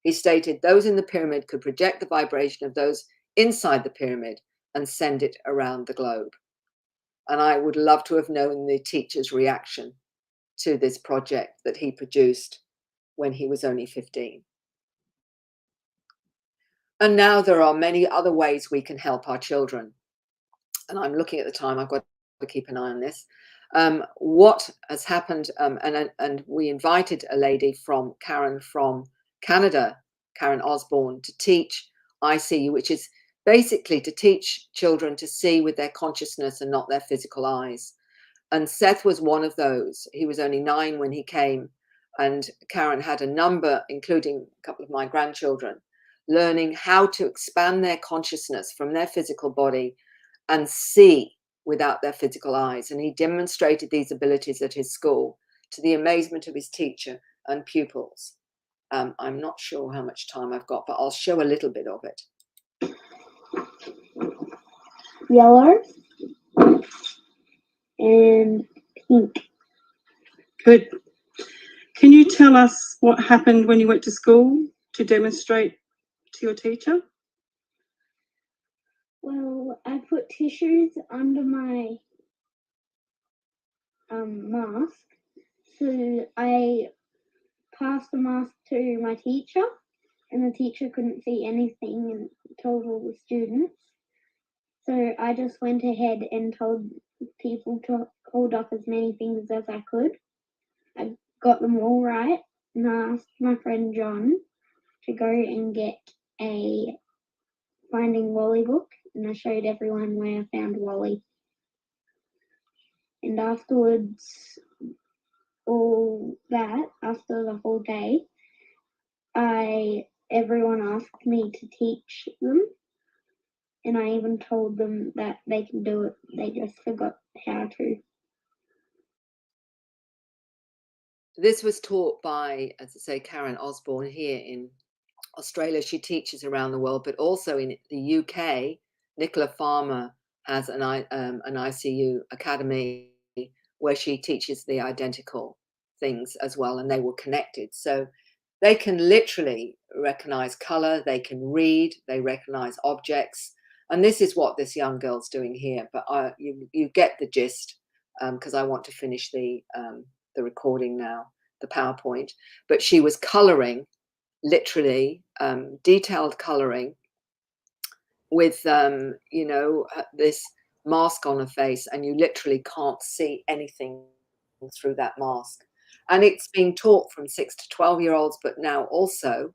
[SPEAKER 2] He stated those in the pyramid could project the vibration of those inside the pyramid and send it around the globe. And I would love to have known the teacher's reaction to this project that he produced when he was only 15. And now there are many other ways we can help our children. And I'm looking at the time, I've got to keep an eye on this. What has happened, and we invited a lady Karen from Canada, Karen Osborne, to teach ICU, which is basically to teach children to see with their consciousness and not their physical eyes. And Seth was one of those. He was only 9 when he came, and Karen had a number, including a couple of my grandchildren, learning how to expand their consciousness from their physical body and see without their physical eyes. And he demonstrated these abilities at his school to the amazement of his teacher and pupils. I'm not sure how much time I've got, but I'll show a little bit of it.
[SPEAKER 6] Yellow and pink.
[SPEAKER 7] Good. Can you tell us what happened when you went to school to demonstrate to your teacher?
[SPEAKER 6] Well, I put tissues under my mask, so I passed the mask to my teacher, and the teacher couldn't see anything and told all the students. So I just went ahead and told people to hold up as many things as I could. I got them all right, and I asked my friend John to go and get a Finding Wally book, and I showed everyone where I found Wally. And afterwards, all that, after the whole day, everyone asked me to teach them, and I even told them that they can do it, they just forgot how to.
[SPEAKER 2] This was taught by, as I say, Karen Osborne here in Australia. She teaches around the world, but also in the UK, Nicola Farmer has an ICU academy where she teaches the identical things as well, and they were connected. So they can literally recognize color, they can read, they recognize objects. And this is what this young girl's doing here. But you get the gist, because I want to finish the recording now, the PowerPoint. But she was coloring, literally detailed coloring with, this mask on her face, and you literally can't see anything through that mask. And it's being taught from 6 to 12-year-olds, but now also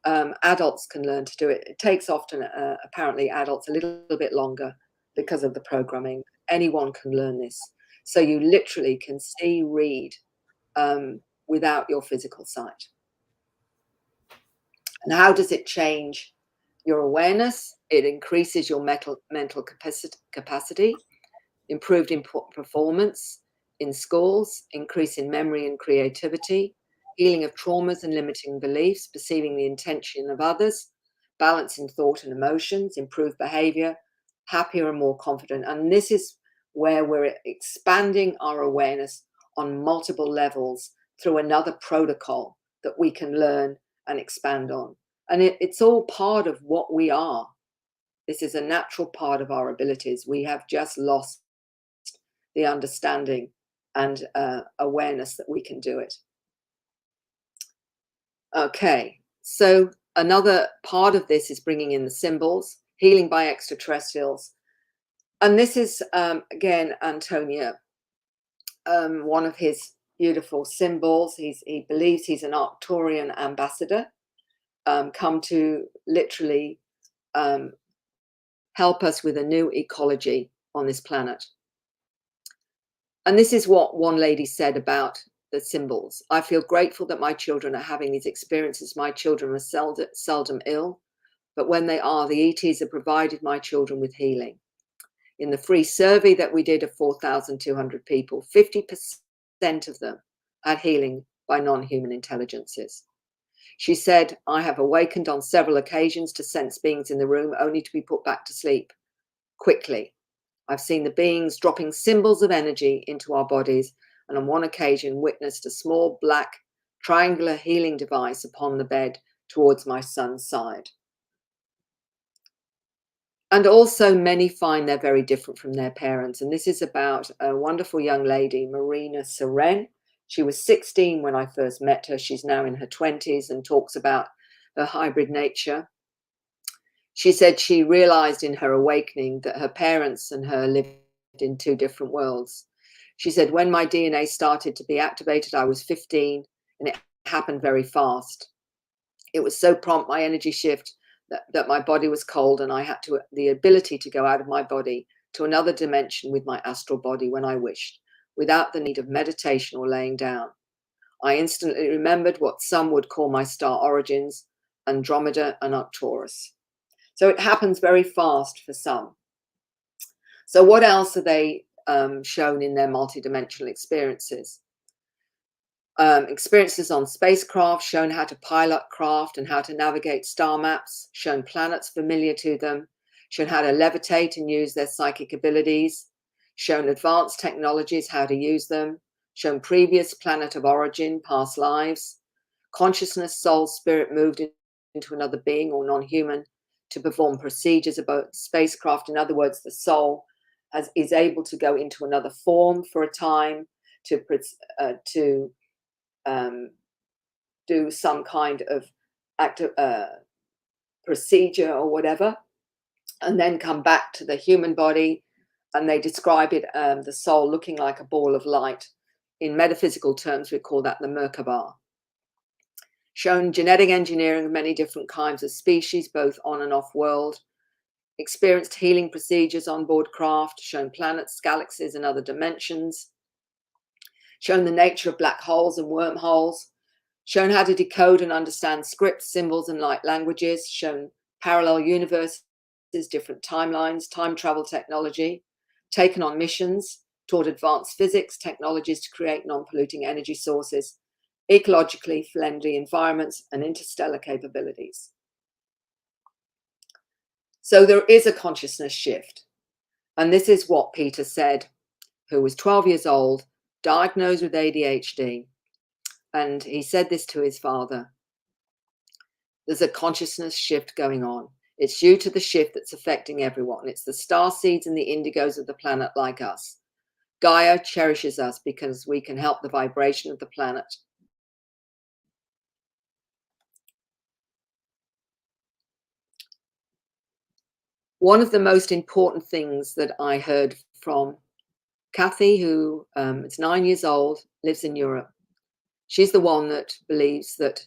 [SPEAKER 2] adults can learn to do it. It takes often, apparently, adults a little bit longer because of the programming. Anyone can learn this. So you literally can see, read without your physical sight. And how does it change your awareness? It increases your mental capacity, improved performance in schools, increase in memory and creativity, healing of traumas and limiting beliefs, perceiving the intention of others, balance in thought and emotions, improved behavior, happier and more confident. And this is where we're expanding our awareness on multiple levels through another protocol that we can learn and expand on. And it's all part of what we are. This is a natural part of our abilities. We have just lost the understanding and awareness that we can do it. Okay, so another part of this is bringing in the symbols, healing by extraterrestrials. And this is, again, Antonio, one of his beautiful symbols. He believes he's an Arcturian ambassador, come to literally help us with a new ecology on this planet. And this is what one lady said about the symbols. I feel grateful that my children are having these experiences. My children are seldom ill, but when they are, the ETs have provided my children with healing. In the free survey that we did of 4,200 people, 50% of them had healing by non-human intelligences. She said, I have awakened on several occasions to sense beings in the room only to be put back to sleep quickly. I've seen the beings dropping symbols of energy into our bodies, and on one occasion witnessed a small black triangular healing device upon the bed towards my son's side. And also many find they're very different from their parents. And this is about a wonderful young lady, Marina Seren. She was 16 when I first met her. She's now in her 20s and talks about her hybrid nature. She said she realized in her awakening that her parents and her lived in two different worlds. She said, when my DNA started to be activated, I was 15 and it happened very fast. It was so prompt, my energy shift, that my body was cold, and I had the ability to go out of my body to another dimension with my astral body when I wished, without the need of meditation or laying down. I instantly remembered what some would call my star origins, Andromeda and Arcturus. So it happens very fast for some. So what else are they shown in their multidimensional experiences? Experiences on spacecraft, shown how to pilot craft and how to navigate star maps, shown planets familiar to them, shown how to levitate and use their psychic abilities, shown advanced technologies, how to use them, shown previous planet of origin, past lives, consciousness, soul, spirit moved into another being or non-human to perform procedures about spacecraft. In other words, the soul is able to go into another form for a time to do some kind of procedure or whatever, and then come back to the human body. And they describe it, the soul looking like a ball of light. In metaphysical terms, we call that the Merkaba. Shown genetic engineering of many different kinds of species, both on and off world. Experienced healing procedures on board craft. Shown planets, galaxies, and other dimensions. Shown the nature of black holes and wormholes. Shown how to decode and understand scripts, symbols, and light languages. Shown parallel universes, different timelines, time travel technology. Taken on missions, taught advanced physics, technologies to create non-polluting energy sources, ecologically friendly environments, and interstellar capabilities. So there is a consciousness shift. And this is what Peter said, who was 12 years old, diagnosed with ADHD. And he said this to his father. There's a consciousness shift going on. It's due to the shift that's affecting everyone. It's the star seeds and the indigos of the planet like us. Gaia cherishes us because we can help the vibration of the planet. One of the most important things that I heard from Kathy, who is 9 years old, lives in Europe. She's the one that believes that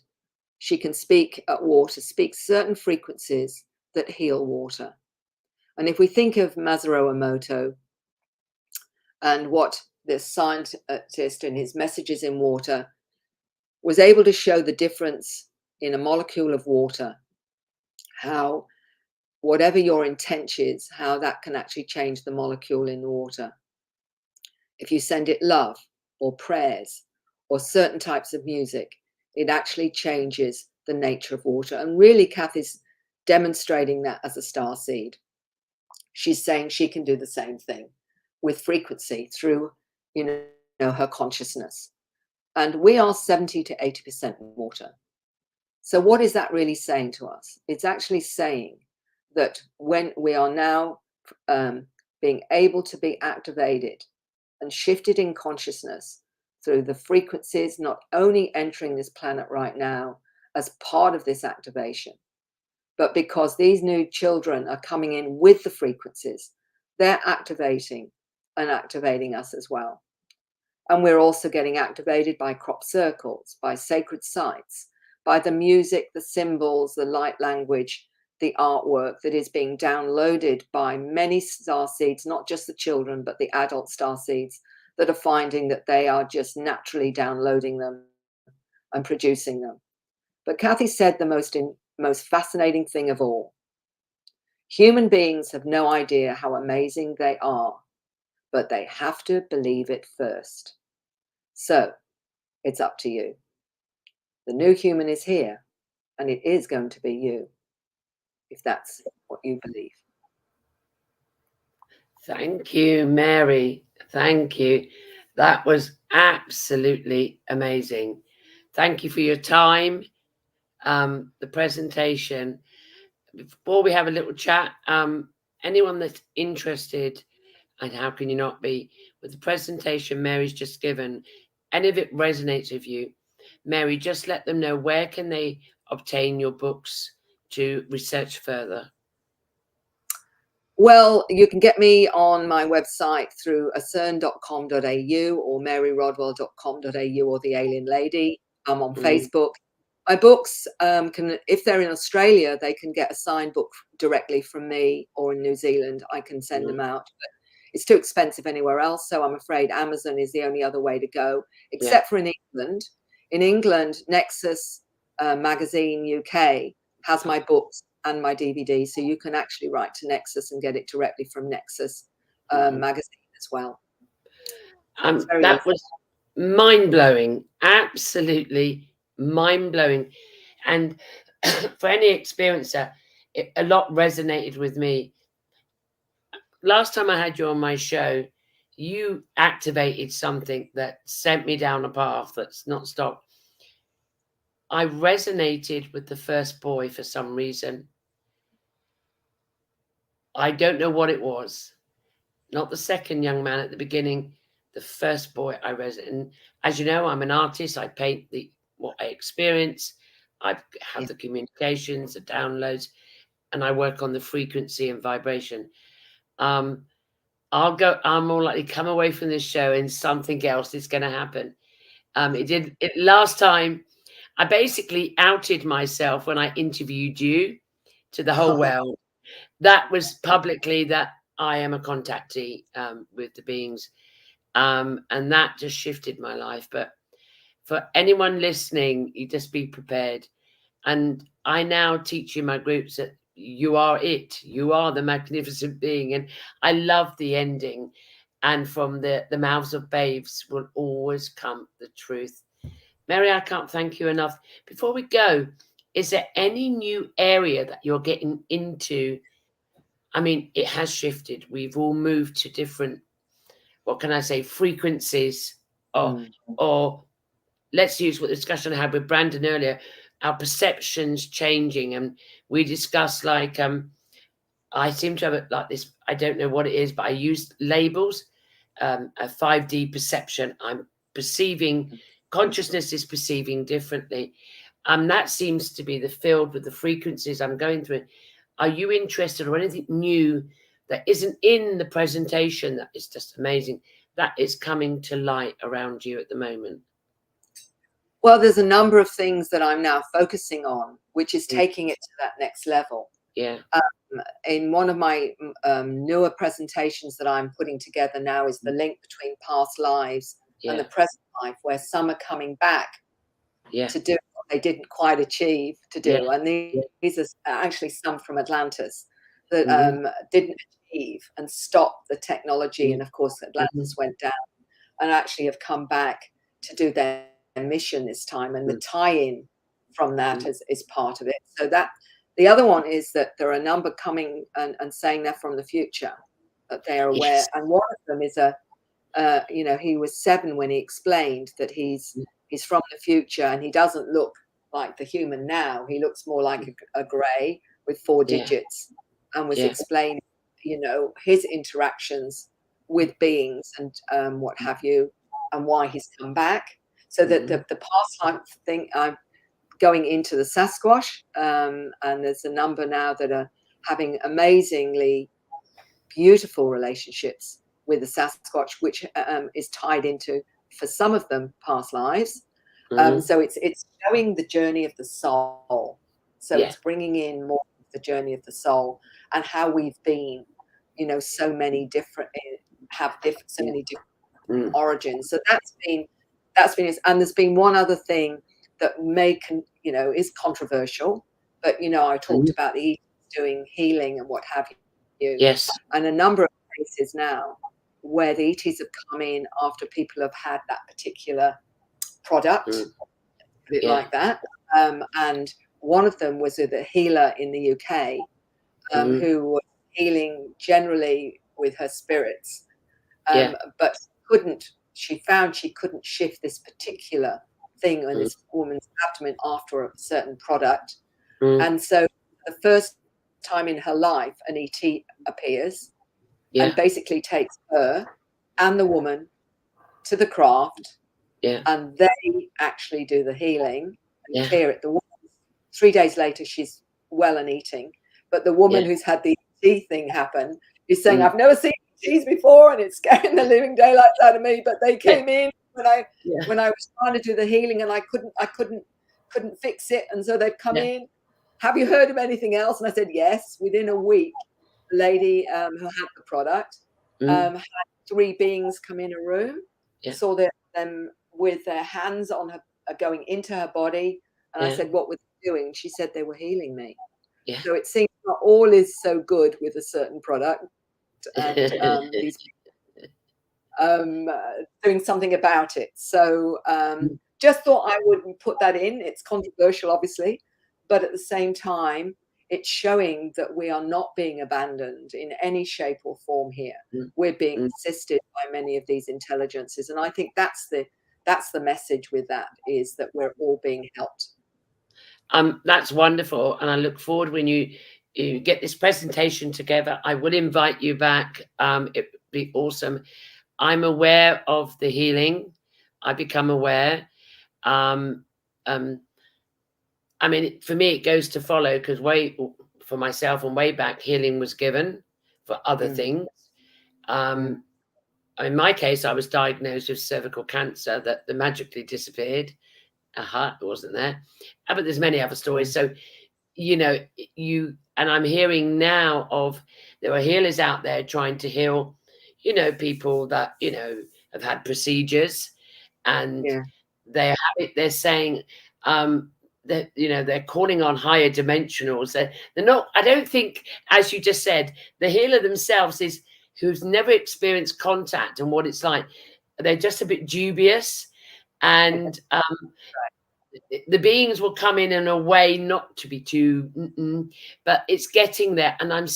[SPEAKER 2] she can speak at water, speak certain frequencies that heal water. And if we think of Masaru Emoto and what this scientist in his messages in water was able to show the difference in a molecule of water, how whatever your intent is, how that can actually change the molecule in the water. If you send it love or prayers or certain types of music, it actually changes the nature of water. And really, Kathy's demonstrating that as a star seed. She's saying she can do the same thing with frequency through, her consciousness. And we are 70 to 80% water. So what is that really saying to us? It's actually saying that when we are now being able to be activated and shifted in consciousness through the frequencies, not only entering this planet right now as part of this activation, but because these new children are coming in with the frequencies, they're activating us as well. And we're also getting activated by crop circles, by sacred sites, by the music, the symbols, the light language, the artwork that is being downloaded by many star seeds, not just the children, but the adult star seeds that are finding that they are just naturally downloading them and producing them. But Kathy said the most fascinating thing of all. Human beings have no idea how amazing they are, but they have to believe it first. So it's up to you. The new human is here, and it is going to be you, if that's what you believe.
[SPEAKER 1] Thank you, Mary. Thank you. That was absolutely amazing. Thank you for your time, the presentation. Before we have a little chat, anyone that's interested, and how can you not be, with the presentation Mary's just given, any of it resonates with you, Mary, just let them know where can they obtain your books to research further.
[SPEAKER 2] Well, you can get me on my website through acern.com.au or maryrodwell.com.au or The Alien Lady. I'm on Facebook. My books can, if they're in Australia, they can get a signed book directly from me, or in New Zealand, I can send them out. But it's too expensive anywhere else, so I'm afraid Amazon is the only other way to go, except for in England. In England, Nexus Magazine UK has my books and my DVD, so you can actually write to Nexus and get it directly from Nexus magazine as well.
[SPEAKER 1] That was mind-blowing, absolutely mind-blowing. And for any experiencer, a lot resonated with me. Last time I had you on my show, you activated something that sent me down a path that's not stopped. I resonated with the first boy for some reason. I don't know what it was. Not the second young man at the beginning, the first boy I resonated. And as you know, I'm an artist. I paint what I experience. I have the communications, the downloads, and I work on the frequency and vibration. I'm more likely to come away from this show and something else is going to happen. Last time, I basically outed myself when I interviewed you to the whole world. That was publicly that I am a contactee with the beings. And that just shifted my life. But for anyone listening, you just be prepared. And I now teach in my groups that you are it. You are the magnificent being. And I love the ending. And from the mouths of babes will always come the truth. Mary, I can't thank you enough. Before we go, is there any new area that you're getting into? I mean, it has shifted. We've all moved to different, what can I say, frequencies, or let's use what the discussion I had with Brandon earlier, our perceptions changing. And we discussed like, I seem to have it like this, I don't know what it is, but I use labels, a 5D perception. I'm perceiving, consciousness is perceiving differently. That seems to be the field with the frequencies I'm going through. Are you interested or anything new that isn't in the presentation that is just amazing, that is coming to light around you at the moment?
[SPEAKER 2] Well, there's a number of things that I'm now focusing on, which is taking it to that next level.
[SPEAKER 1] Yeah.
[SPEAKER 2] In one of my newer presentations that I'm putting together now is the link between past lives and the present life, where some are coming back to do what they didn't quite achieve to do. And these are actually some from Atlantis that didn't achieve and stopped the technology. And of course, Atlantis went down, and actually have come back to do their mission this time. And the tie-in from that is part of it. So that the other one is that there are a number coming and saying they're from the future, that they are aware. And one of them is he was 7 when he explained that he's from the future, and he doesn't look like the human now. He looks more like a grey with 4 digits, and was explaining, his interactions with beings and what have you, and why he's come back. So that the past life thing, I'm going into the Sasquatch, and there's a number now that are having amazingly beautiful relationships with the Sasquatch, which is tied into, for some of them, past lives. So it's showing the journey of the soul. So it's bringing in more of the journey of the soul and how we've been, so many different, so many different origins. So that's been and there's been one other thing that is controversial, but I talked about the ETs doing healing and what have you.
[SPEAKER 1] Yes.
[SPEAKER 2] And a number of cases now where the ETs have come in after people have had that particular product, like that. And one of them was with a healer in the UK who was healing generally with her spirits, but she found she couldn't shift this particular thing in this woman's abdomen after a certain product. And so the first time in her life, an ET appears and basically takes her and the woman to the craft, and they actually do the healing and clear it. The woman, 3 days later, she's well and eating, but the woman who's had the ET thing happen is saying, I've never seen ETs before, and it's scaring the living daylights out of me, but they came in when I was trying to do the healing, and I couldn't fix it, and so they'd come in. Have you heard of anything else? And I said yes. Within a week, the lady who had the product had 3 beings come in a room, saw them with their hands on her, going into her body, and I said, what were they doing? She said they were healing me. So it seems not all is so good with a certain product, and these doing something about it. So just thought I would put that in. It's controversial, obviously, but at the same time, it's showing that we are not being abandoned in any shape or form here. We're being assisted by many of these intelligences, and I think that's the message with that, is that we're all being helped.
[SPEAKER 1] That's wonderful, and I look forward when you get this presentation together. I would invite you back. It would be awesome. I'm aware of the healing. I become aware. I mean, for me, it goes to follow, because for myself and way back, healing was given for other things. In my case, I was diagnosed with cervical cancer that magically disappeared. It wasn't there. But there's many other stories. So, and I'm hearing now of there are healers out there trying to heal, people that, have had procedures, and they're saying, that they're calling on higher dimensionals. They're not. I don't think, as you just said, the healer themselves is who's never experienced contact and what it's like. They're just a bit dubious, and the beings will come in a way not to be too, but it's getting there. And I'm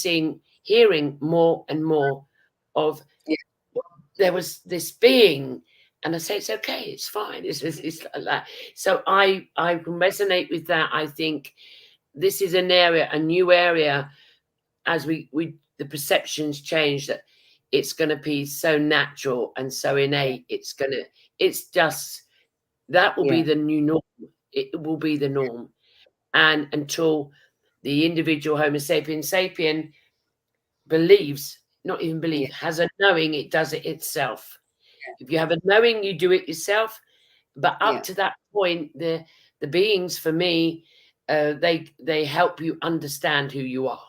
[SPEAKER 1] hearing more and more of. There was this being. And I say, it's okay, it's fine. It's like that. So I can resonate with that. I think this is an area, a new area, as the perceptions change, that it's going to be so natural and so innate. That will be the new norm. It will be the norm. And until the individual Homo sapiens sapien has a knowing, it does it itself. If you have a knowing, you do it yourself. But up to that point, the beings, for me, they help you understand who you are.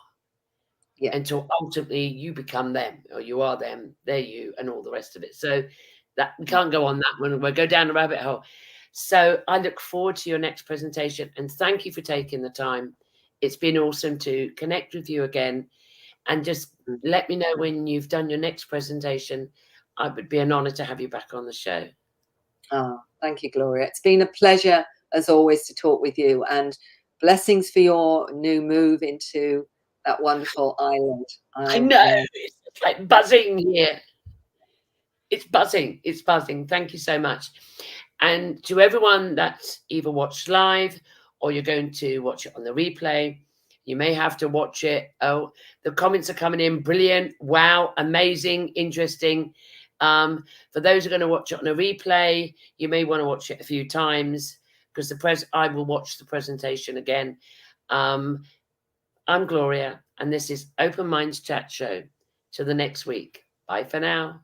[SPEAKER 1] Until ultimately you become them, or you are them, they're you, and all the rest of it. So that we can't go on that one. We'll go down the rabbit hole. So I look forward to your next presentation, and thank you for taking the time. It's been awesome to connect with you again, and just let me know when you've done your next presentation. It would be an honor to have you back on the show.
[SPEAKER 2] Oh, thank you, Gloria. It's been a pleasure, as always, to talk with you, and blessings for your new move into that wonderful island.
[SPEAKER 1] I know. It's like buzzing here. It's buzzing. It's buzzing. Thank you so much. And to everyone that's either watched live or you're going to watch it on the replay, you may have to watch it. Oh, the comments are coming in. Brilliant. Wow. Amazing. Interesting. For those who are going to watch it on a replay, you may want to watch it a few times, because I will watch the presentation again. I'm Gloria, and this is Open Minds Chat Show. Till the next week. Bye for now.